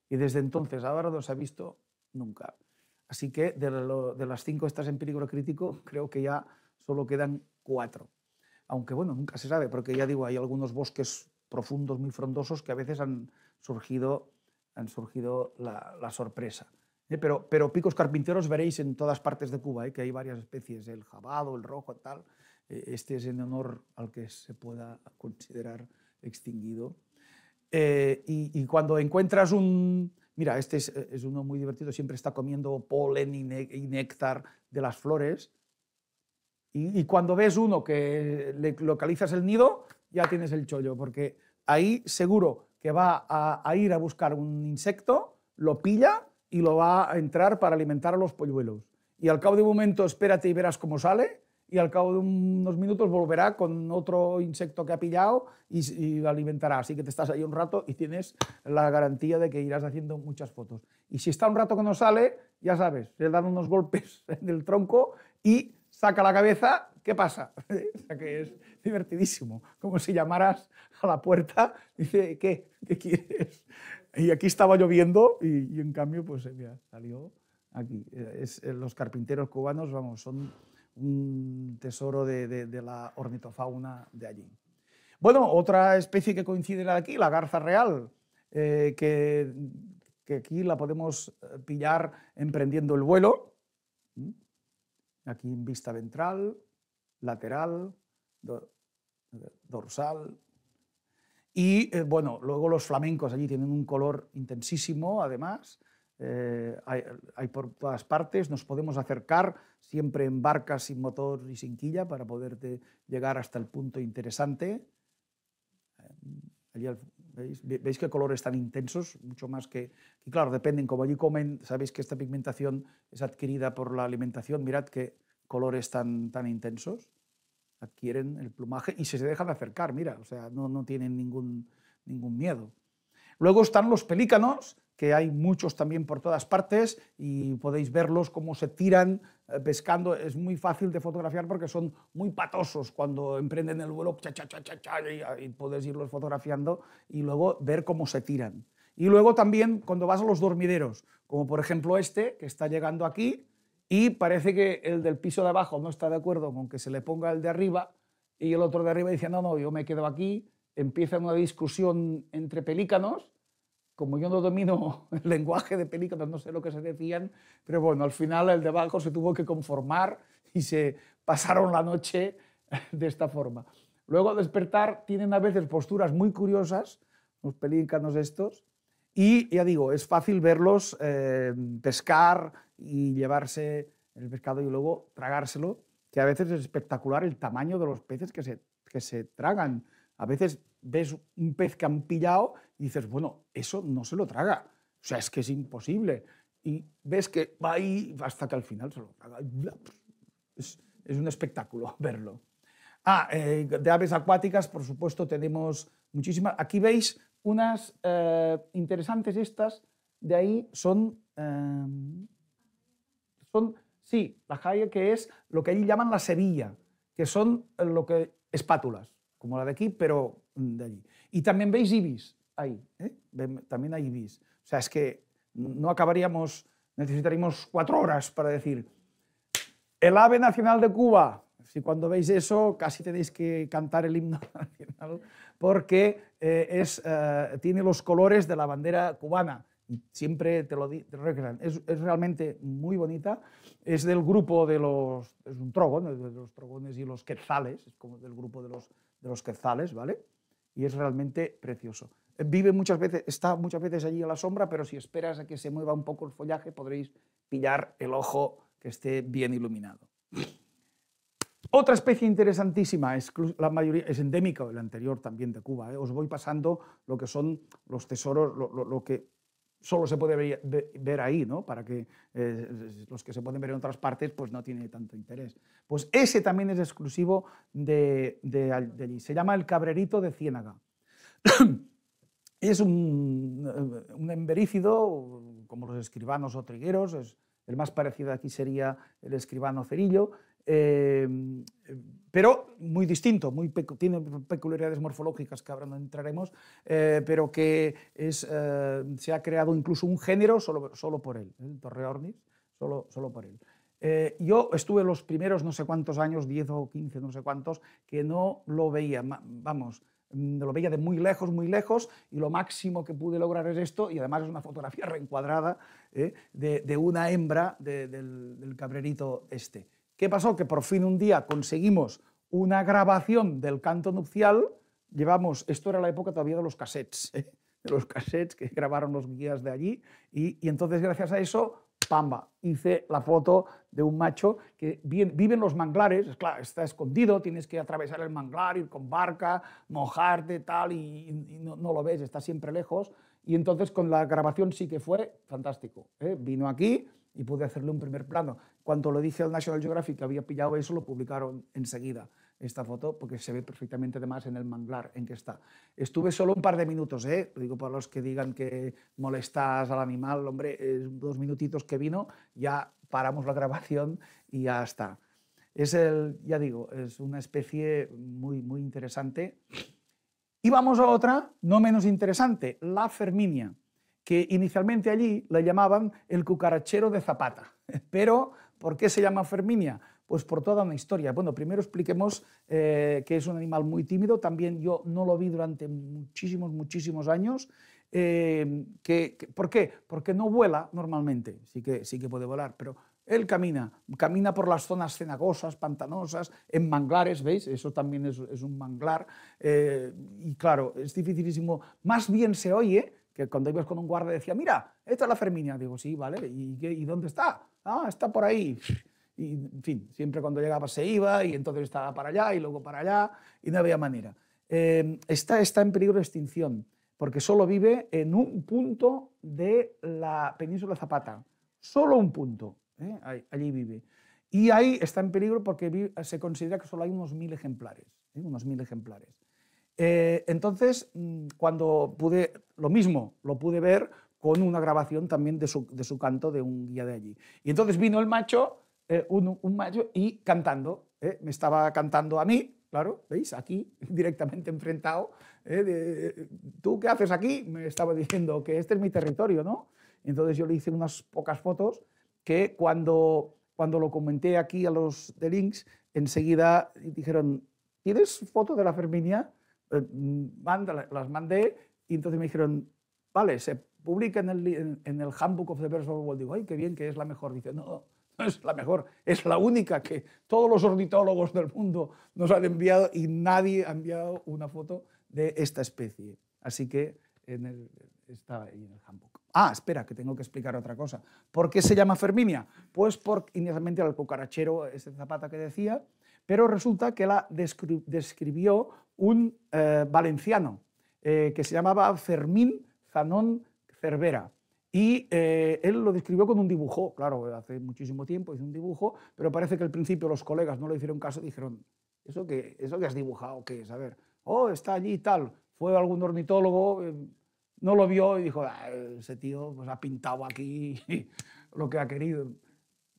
Y desde entonces ahora no se ha visto nunca. Así que de las 5 estas en peligro crítico, creo que ya solo quedan 4. Aunque bueno, nunca se sabe, porque ya digo, hay algunos bosques profundos, muy frondosos, que a veces han surgido la sorpresa. Pero picos carpinteros veréis en todas partes de Cuba, que hay varias especies, el jabado, el rojo, tal. Este es en honor al que se pueda considerar extinguido. Y cuando encuentras mira, este es uno muy divertido, siempre está comiendo polen y néctar de las flores. Y cuando ves uno que le localizas el nido, ya tienes el chollo, porque ahí seguro que va a ir a buscar un insecto, lo pilla y lo va a entrar para alimentar a los polluelos. Y al cabo de un momento espérate y verás cómo sale, y al cabo de unos minutos volverá con otro insecto que ha pillado y lo alimentará. Así que te estás ahí un rato y tienes la garantía de que irás haciendo muchas fotos. Y si está un rato que no sale, ya sabes, le dan unos golpes en el tronco y saca la cabeza, ¿qué pasa? O sea que es divertidísimo, como si llamaras a la puerta y dice, ¿qué quieres? Y aquí estaba lloviendo y en cambio pues mira, salió aquí. Los carpinteros cubanos, vamos, son un tesoro de la ornitofauna de allí. Bueno, otra especie que coincide aquí, la garza real, que aquí la podemos pillar emprendiendo el vuelo. Aquí en vista ventral, lateral, dorsal. Y bueno, luego los flamencos allí tienen un color intensísimo, además. Hay por todas partes, nos podemos acercar siempre en barcas sin motor y sin quilla para poderte llegar hasta el punto interesante. Allí, ¿veis qué colores tan intensos? Mucho más que... Y claro, dependen, como allí comen, sabéis que esta pigmentación es adquirida por la alimentación, mirad qué colores tan intensos adquieren el plumaje y se dejan acercar, mira, o sea, no tienen ningún miedo. Luego están los pelícanos, que hay muchos también por todas partes y podéis verlos cómo se tiran pescando. Es muy fácil de fotografiar porque son muy patosos cuando emprenden el vuelo, y podéis irlos fotografiando y luego ver cómo se tiran. Y luego también cuando vas a los dormideros, como por ejemplo este, que está llegando aquí, y parece que el del piso de abajo no está de acuerdo con que se le ponga el de arriba, y el otro de arriba dice, no, yo me quedo aquí. Empieza una discusión entre pelícanos. Como yo no domino el lenguaje de pelícanos, no sé lo que se decían, pero bueno, al final el de abajo se tuvo que conformar y se pasaron la noche de esta forma. Luego al despertar tienen a veces posturas muy curiosas, los pelícanos estos, y ya digo, es fácil verlos pescar y llevarse el pescado y luego tragárselo, que a veces es espectacular el tamaño de los peces que se tragan. A veces ves un pez que han pillado y dices, bueno, eso no se lo traga. O sea, es que es imposible. Y ves que va ahí hasta que al final se lo traga. Es un espectáculo verlo. De aves acuáticas, por supuesto, tenemos muchísimas. Aquí veis unas interesantes estas, de ahí sí, la jaya, que es lo que allí llaman la sevilla, que son espátulas, como la de aquí, pero de allí. Y también veis ibis ahí, también hay ibis. O sea, es que no acabaríamos, necesitaríamos 4 horas para decir el ave nacional de Cuba. Si cuando veis eso casi tenéis que cantar el himno nacional, porque tiene los colores de la bandera cubana. Y siempre te lo recuerdan. Es realmente muy bonita. Es del grupo es un trogón, de los trogones y los quetzales, es como del grupo de los quetzales, ¿vale? Y es realmente precioso. Está muchas veces allí a la sombra, pero si esperas a que se mueva un poco el follaje podréis pillar el ojo que esté bien iluminado. Otra especie interesantísima, la mayoría es endémica, el anterior también de Cuba. Os voy pasando lo que son los tesoros, lo que solo se puede ver ahí, ¿no? Para que los que se pueden ver en otras partes pues no tiene tanto interés. Pues ese también es exclusivo de allí. Se llama el cabrerito de Ciénaga. Es un emberícido, como los escribanos o trigueros. El más parecido aquí sería el escribano cerillo, pero muy distinto, tiene peculiaridades morfológicas que ahora no entraremos, pero que se ha creado incluso un género solo por él, el Torreornis, solo por él. Yo estuve los primeros no sé cuántos años, 10 o 15, no sé cuántos, que no lo veía, vamos, lo veía de muy lejos, y lo máximo que pude lograr es esto, y además es una fotografía reencuadrada de una hembra del cabrerito este. ¿Qué pasó? Que por fin un día conseguimos una grabación del canto nupcial. Esto era la época todavía de los cassettes, que grabaron los guías de allí, y entonces gracias a eso, pamba, hice la foto de un macho que vive en los manglares. Claro, está escondido, tienes que atravesar el manglar, ir con barca, mojarte, tal, y no lo ves, está siempre lejos. Y entonces con la grabación sí que fue fantástico. Vino aquí y pude hacerle un primer plano. Cuando le dije al National Geographic que había pillado eso, lo publicaron enseguida, esta foto, porque se ve perfectamente además en el manglar en que está. Estuve solo un par de minutos, lo digo para los que digan que molestas al animal, hombre, 2 minutitos que vino, ya paramos la grabación y ya está. Ya digo, es una especie muy, muy interesante. Y vamos a otra, no menos interesante, la Ferminia, que inicialmente allí la llamaban el cucarachero de Zapata. Pero, ¿por qué se llama Ferminia? Pues por toda una historia. Bueno, primero expliquemos que es un animal muy tímido. También yo no lo vi durante muchísimos años. ¿Por qué? Porque no vuela normalmente. Sí que puede volar, pero él camina por las zonas cenagosas, pantanosas, en manglares, ¿veis? Eso también es un manglar. Y claro, es dificilísimo. Más bien se oye que cuando ibas con un guardia decía, mira, esta es la Ferminia. Digo, sí, vale, ¿y dónde está? Ah, está por ahí. Y, en fin, siempre cuando llegaba se iba, y entonces estaba para allá y luego para allá, y no había manera. Está en peligro de extinción, porque solo vive en un punto de la península Zapata. Solo un punto, allí vive. Y ahí está en peligro porque se considera que solo hay unos 1000 ejemplares. Unos 1000 ejemplares. Entonces, cuando lo mismo, lo pude ver con una grabación también de su canto de un guía de allí. Y entonces vino el macho, un macho, y cantando. Me estaba cantando a mí, claro, ¿veis? Aquí, directamente enfrentado. ¿Tú qué haces aquí? Me estaba diciendo que este es mi territorio, ¿no? Entonces yo le hice unas pocas fotos que cuando lo comenté aquí a los de Lynx, enseguida dijeron, ¿tienes foto de la Ferminia? Las mandé, y entonces me dijeron, vale, se publica en el Handbook of the Birds of the World. Digo, ay, qué bien, que es la mejor. Dice, no es la mejor, es la única que todos los ornitólogos del mundo nos han enviado, y nadie ha enviado una foto de esta especie. Así que está ahí en el Handbook. Ah, espera, que tengo que explicar otra cosa. ¿Por qué se llama Ferminia? Pues inicialmente era el cucarachero, ese Zapata que decía, pero resulta que la describió un valenciano que se llamaba Fermín Zanón Cervera. Y él lo describió con un dibujo, claro, hace muchísimo tiempo hizo un dibujo, pero parece que al principio los colegas no le hicieron caso, dijeron, ¿eso que has dibujado qué es? A ver, está allí y tal. Fue algún ornitólogo, no lo vio y dijo, ese tío pues, ha pintado aquí lo que ha querido.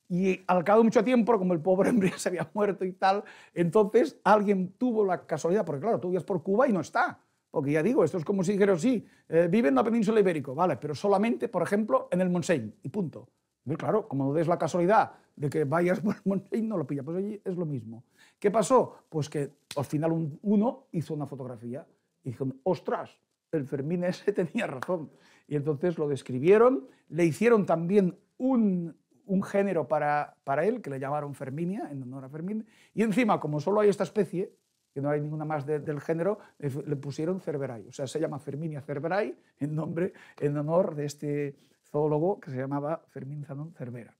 Y al cabo de mucho tiempo, como el pobre hombre se había muerto y tal, entonces alguien tuvo la casualidad, porque claro, tú ibas por Cuba y no está. Porque ya digo, esto es como si dijeras, sí, vive en la península ibérica, vale, pero solamente, por ejemplo, en el Montseny, y punto. Y claro, como no des la casualidad de que vayas por el Montseny, no lo pilla. Pues allí es lo mismo. ¿Qué pasó? Pues que al final uno hizo una fotografía y dijo, ostras, el Fermín ese tenía razón. Y entonces lo describieron, le hicieron también un género para él, que le llamaron Ferminia, en honor a Fermín, y encima, como solo hay esta especie, que no hay ninguna más del género, le pusieron Cerverai. O sea, se llama Ferminia Cerverai en honor de este zoólogo que se llamaba Fermín Zanón Cervera.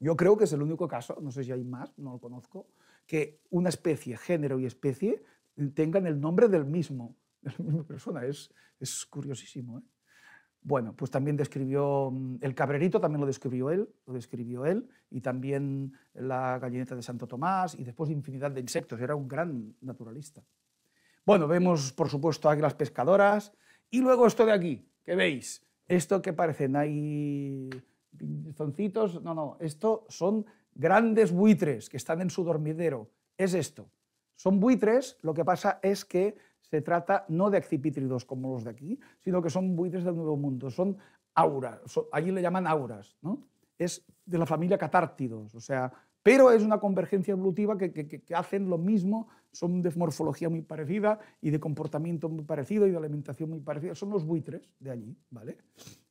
Yo creo que es el único caso, no sé si hay más, no lo conozco, que una especie, género y especie tengan el nombre de la misma persona. Es curiosísimo, ¿eh? Bueno, pues también describió el cabrerito, también lo describió él, y también la gallineta de Santo Tomás, y después infinidad de insectos. Era un gran naturalista. Bueno, vemos, por supuesto, águilas pescadoras, y luego esto de aquí, que veis, esto que parecen ahí pinzoncitos, no, esto son grandes buitres que están en su dormidero. Es esto. Son buitres, lo que pasa es que se trata no de accipítridos como los de aquí, sino que son buitres del Nuevo Mundo, son auras, allí le llaman auras, ¿no? Es de la familia catártidos, o sea, pero es una convergencia evolutiva que hacen lo mismo, son de morfología muy parecida y de comportamiento muy parecido y de alimentación muy parecida, son los buitres de allí, ¿vale?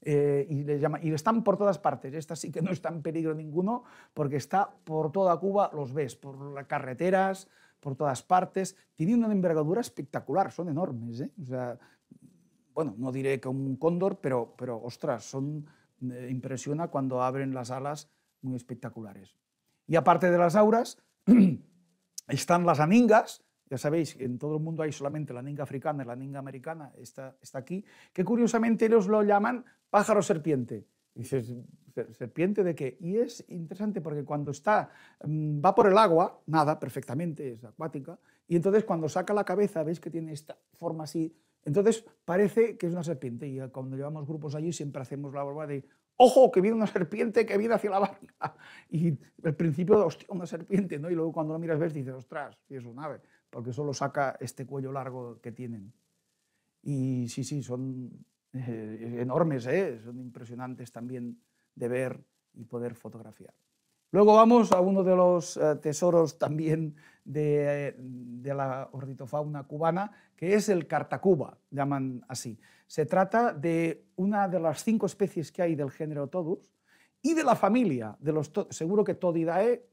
Y están por todas partes, esta sí que no está en peligro ninguno, porque está por toda Cuba, los ves, por las carreteras, por todas partes, tienen una envergadura espectacular, son enormes, ¿eh? O sea, bueno, no diré que un cóndor, pero ostras, impresiona cuando abren las alas, muy espectaculares. Y aparte de las auras, están las aningas, ya sabéis, en todo el mundo hay solamente la aninga africana y la aninga americana, está aquí, que curiosamente ellos lo llaman pájaro serpiente. Dices, ¿serpiente de qué? Y es interesante porque cuando va por el agua, nada, perfectamente, es acuática, y entonces cuando saca la cabeza, veis que tiene esta forma así, entonces parece que es una serpiente, y cuando llevamos grupos allí siempre hacemos la broma de ¡ojo, que viene una serpiente que viene hacia la barca! Y al principio, hostia, una serpiente, ¿no? Y luego cuando lo miras ves, dices, ostras, sí es un ave, porque solo saca este cuello largo que tienen. Y sí, son enormes, son impresionantes también de ver y poder fotografiar. Luego vamos a uno de los tesoros también de la ornitofauna cubana, que es el cartacuba, llaman así. Se trata de una de las 5 especies que hay del género Todus y de la familia de los seguro que Todidae,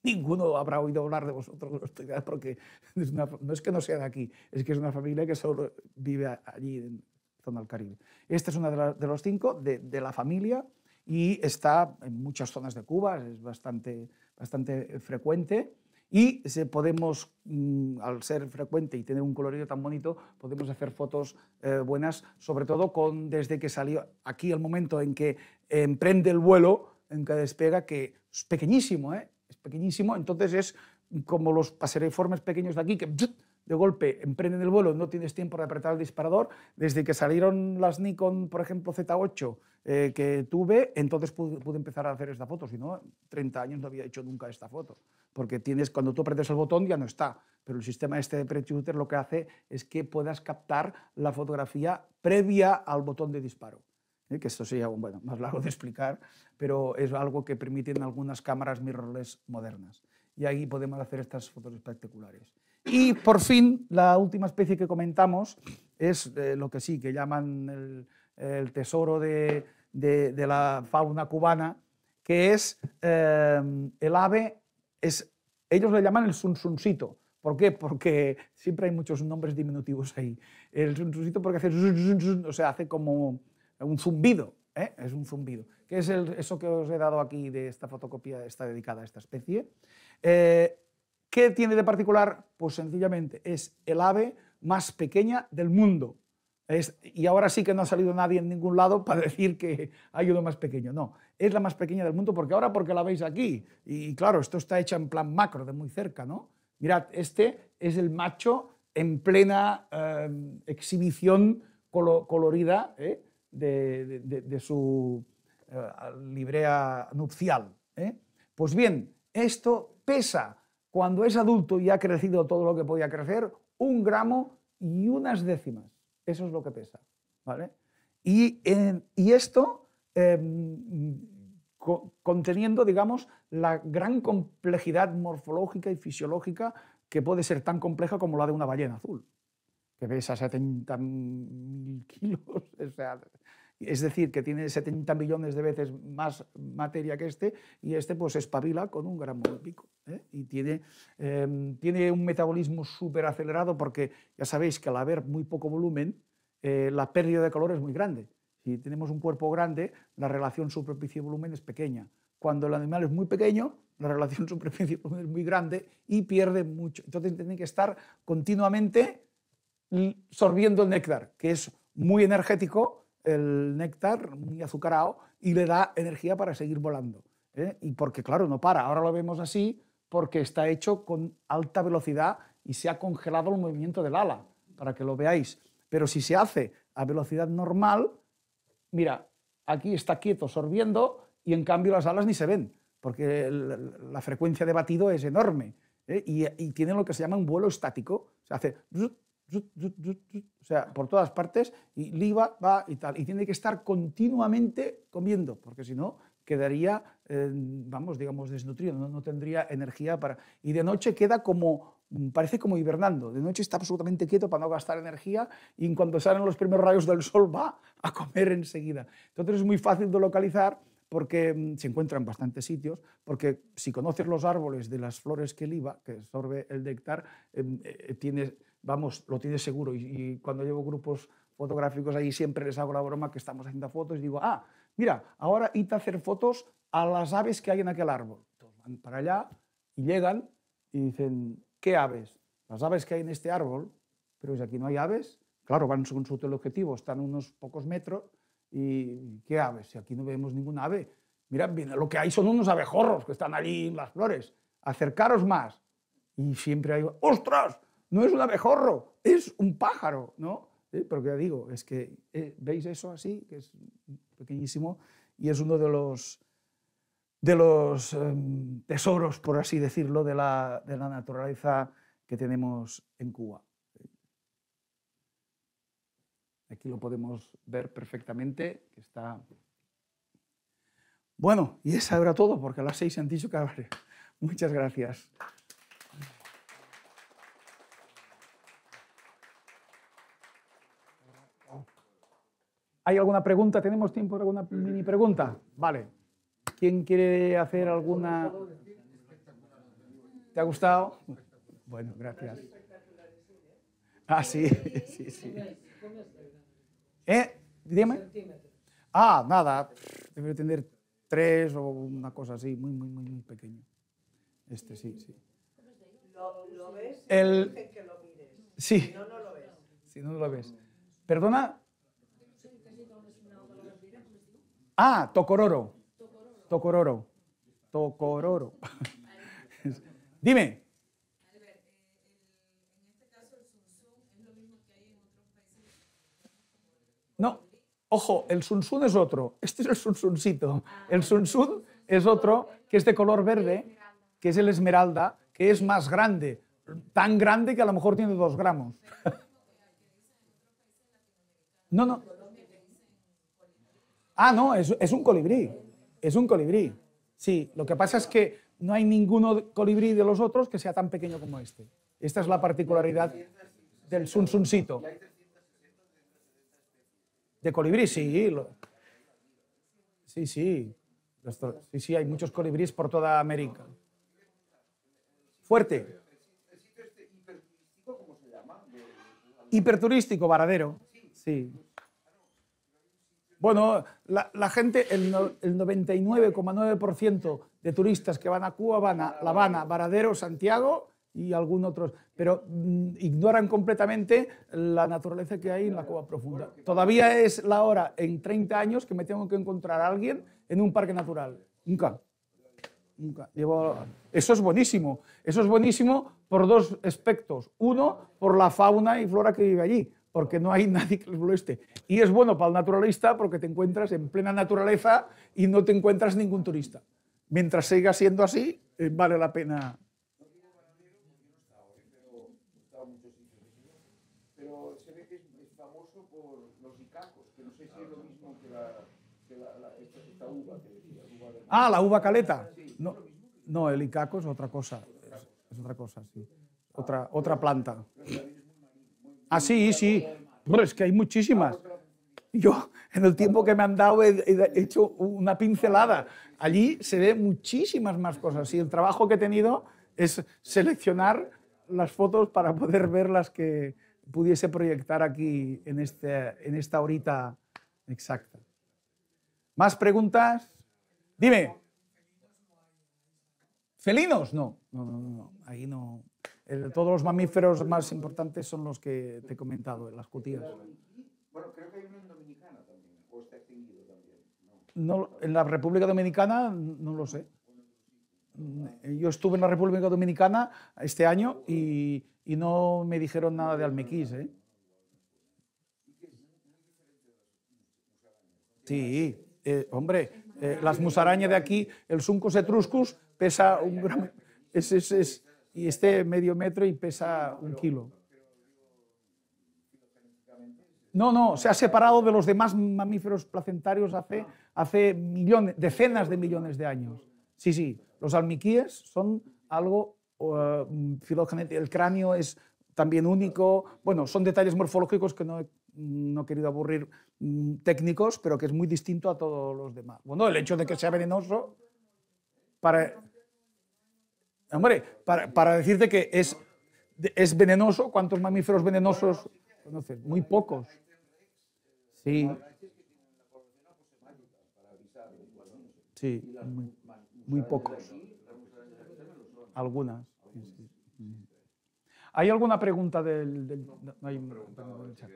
ninguno habrá oído hablar de vosotros de los Todidae, porque no es que no sea de aquí, es que es una familia que solo vive allí en zona del Caribe. Esta es una de los 5 de la familia, y está en muchas zonas de Cuba, es bastante frecuente, y podemos, al ser frecuente y tener un colorido tan bonito, podemos hacer fotos buenas, sobre todo desde que salió aquí el momento en que emprende el vuelo, en que despega, que es pequeñísimo, es pequeñísimo, entonces es como los paseriformes pequeños de aquí, que de golpe emprenden el vuelo, no tienes tiempo de apretar el disparador. Desde que salieron las Nikon, por ejemplo, Z8, que tuve, entonces pude empezar a hacer esta foto. Si no, 30 años no había hecho nunca esta foto, porque cuando tú apretas el botón ya no está, pero el sistema este de pre-shooter lo que hace es que puedas captar la fotografía previa al botón de disparo. Que esto sería más largo de explicar, pero es algo que permiten algunas cámaras mirrorless modernas. Y ahí podemos hacer estas fotos espectaculares. Y por fin, la última especie que comentamos es lo que sí, que llaman el tesoro de la fauna cubana, que es el ave, ellos le llaman el sunsuncito. ¿Por qué? Porque siempre hay muchos nombres diminutivos ahí. El sunsuncito porque hace, o sea, hace como un zumbido, es un zumbido, que es eso que os he dado aquí de esta fotocopia, está dedicada a esta especie. ¿Qué tiene de particular? Pues sencillamente es el ave más pequeña del mundo. Y ahora sí que no ha salido nadie en ningún lado para decir que hay uno más pequeño. No, es la más pequeña del mundo porque la veis aquí. Y claro, esto está hecho en plan macro, de muy cerca, ¿no? Mirad, este es el macho en plena exhibición colorida de su librea nupcial. Pues bien, esto pesa, cuando es adulto y ha crecido todo lo que podía crecer, 1 gramo y unas décimas. Eso es lo que pesa, ¿vale? Y esto conteniendo, digamos, la gran complejidad morfológica y fisiológica que puede ser tan compleja como la de una ballena azul, que pesa 70.000 kilos, o sea, es decir, que tiene 70 millones de veces más materia que y este pues espabila con 1 gramo y pico. Y tiene un metabolismo súper acelerado porque ya sabéis que al haber muy poco volumen, la pérdida de calor es muy grande. Si tenemos un cuerpo grande, la relación superficie-volumen es pequeña. Cuando el animal es muy pequeño, la relación superficie-volumen es muy grande y pierde mucho. Entonces tienen que estar continuamente sorbiendo el néctar, que es muy energético, el néctar, muy azucarado, y le da energía para seguir volando. Y porque, claro, no para. Ahora lo vemos así porque está hecho con alta velocidad y se ha congelado el movimiento del ala, para que lo veáis. Pero si se hace a velocidad normal, mira, aquí está quieto sorbiendo y en cambio las alas ni se ven, porque la frecuencia de batido es enorme, y tiene lo que se llama un vuelo estático. Se hace o sea, por todas partes, y liba, va y tal. Y tiene que estar continuamente comiendo, porque si no quedaría, vamos, digamos, desnutrido, no tendría energía para... Y de noche queda como, parece como hibernando. De noche está absolutamente quieto para no gastar energía y cuando salen los primeros rayos del sol va a comer enseguida. Entonces es muy fácil de localizar porque se encuentra en bastantes sitios, porque si conoces los árboles de las flores que liba, que absorbe el néctar, lo tienes seguro. Y cuando llevo grupos fotográficos ahí siempre les hago la broma que estamos haciendo fotos y digo, mira, ahora id a hacer fotos a las aves que hay en aquel árbol. Entonces van para allá y llegan y dicen, ¿qué aves? Las aves que hay en este árbol, pero si aquí no hay aves, claro, van con su teleobjetivo, están unos pocos metros, y ¿qué aves? Si aquí no vemos ninguna ave. Mira, lo que hay son unos abejorros que están allí en las flores. Acercaros más. Y siempre hay, ¡ostras! No es un abejorro, es un pájaro, ¿no? Porque ya digo, es que, ¿veis eso así? Que es pequeñísimo y es uno de los tesoros, por así decirlo, de la naturaleza que tenemos en Cuba. Aquí lo podemos ver perfectamente, que está... Bueno, y eso era todo, porque a las 6 han dicho que acabaré. Muchas gracias. ¿Hay alguna pregunta? ¿Tenemos tiempo para alguna mini pregunta? Vale. ¿Quién quiere hacer alguna? ¿Te ha gustado? Bueno, gracias. Sí, sí, sí. Dime. Nada. Debe tener 3 o una cosa así, muy, muy, muy, muy pequeño. Sí, sí. ¿Lo ves? Dicen que lo mires. Sí. Si no, no lo ves. Si no, no lo ves. ¿Perdona? Tocororo. Tocororo. Tocororo. Dime. Albert, en este caso el Sunsun es lo mismo que hay en otros países. No, ojo, el sunsun es otro. Este es el sunsuncito. El sunsun es otro que es de color verde, que es el esmeralda, que es más grande, tan grande que a lo mejor tiene 2 gramos. No, no. No, es un colibrí. Es un colibrí. Sí, lo que pasa es que no hay ninguno colibrí de los otros que sea tan pequeño como este. Esta es la particularidad del sunsuncito. De colibrí, sí. Sí, sí. Sí, hay muchos colibríes por toda América. Fuerte. Hiperturístico, Varadero. Sí. Bueno, la gente, el 99,9% de turistas que van a Cuba van a La Habana, Varadero, Santiago y algún otro, pero ignoran completamente la naturaleza que hay en la Cuba profunda. Todavía es la hora, en 30 años, que me tengo que encontrar a alguien en un parque natural. Nunca. Eso es buenísimo. Eso es buenísimo por 2 aspectos. Uno, por la fauna y flora que vive allí, porque no hay nadie que les moleste. Y es bueno para el naturalista porque te encuentras en plena naturaleza y no te encuentras ningún turista. Mientras siga siendo así, vale la pena. Pero se ve que es famoso por los icacos, que no sé si es lo mismo que esta uva que decía. La uva caleta. No, el icaco es otra cosa. Es otra cosa, sí. Otra planta. Sí. Bueno, es que hay muchísimas. Yo, en el tiempo que me han dado, he hecho una pincelada. Allí se ve muchísimas más cosas. Y el trabajo que he tenido es seleccionar las fotos para poder ver las que pudiese proyectar aquí en esta horita Exacto. ¿Más preguntas? Dime. ¿Felinos? No. Ahí no. Todos los mamíferos más importantes son los que te he comentado, las cutías. Bueno, creo que hay uno en Dominicana también, o está extinguido también. No, en la República Dominicana no lo sé. Yo estuve en la República Dominicana este año y no me dijeron nada de almequís, ¿eh? Sí, hombre, las musarañas de aquí, el Suncus etruscus pesa un gramo, y este medio metro y pesa 1 kilo. No, se ha separado de los demás mamíferos placentarios hace millones, decenas de millones de años. Sí, los almiquíes son algo filogenético, el cráneo es también único, bueno, son detalles morfológicos que no he querido aburrir técnicos, pero que es muy distinto a todos los demás. Bueno, el hecho de que sea venenoso, para decirte que es venenoso, ¿cuántos mamíferos venenosos conoces? Muy pocos. Sí. Sí, muy pocos. Algunas. Sí. ¿Hay alguna pregunta no hay del chat?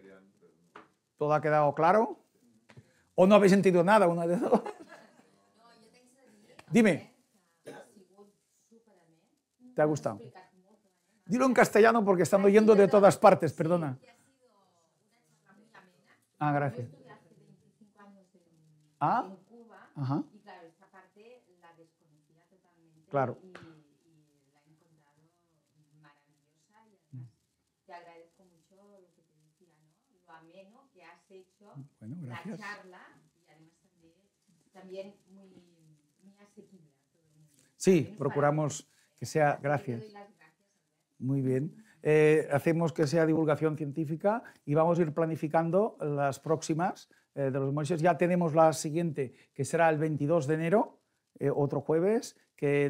¿Todo ha quedado claro? ¿O no habéis entendido nada? Una de dos. Dime. ¿Te ha gustado? Dilo en castellano porque están oyendo de todas partes, perdona. Ah, gracias. Ah, ajá. Y claro, esta parte la desconocía totalmente. Claro. Y la he encontrado maravillosa y además te agradezco mucho lo que te decía, ¿no? Lo ameno que has hecho, Bueno, la gracias. charla y además también muy asequible a todo el mundo. Sí, procuramos que sea. Gracias. Te doy las gracias, Albert. Muy bien. Hacemos que sea divulgación científica y vamos a ir planificando las próximas de los Moisés. Ya tenemos la siguiente, que será el 22 de enero, otro jueves, que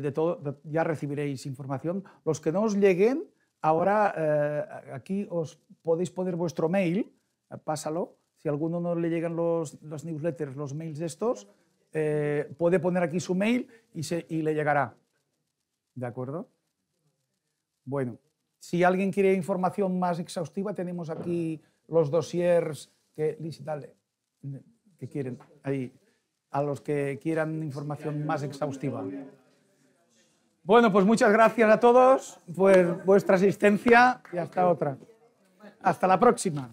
ya recibiréis información. Los que no os lleguen, ahora aquí os podéis poner vuestro mail, pásalo. Si a alguno no le llegan los newsletters, los mails de estos, puede poner aquí su mail y le llegará. ¿De acuerdo? Bueno, si alguien quiere información más exhaustiva, tenemos aquí los dossiers que quieren ahí, a los que quieran información más exhaustiva. Bueno, pues muchas gracias a todos por vuestra asistencia y hasta otra. Hasta la próxima.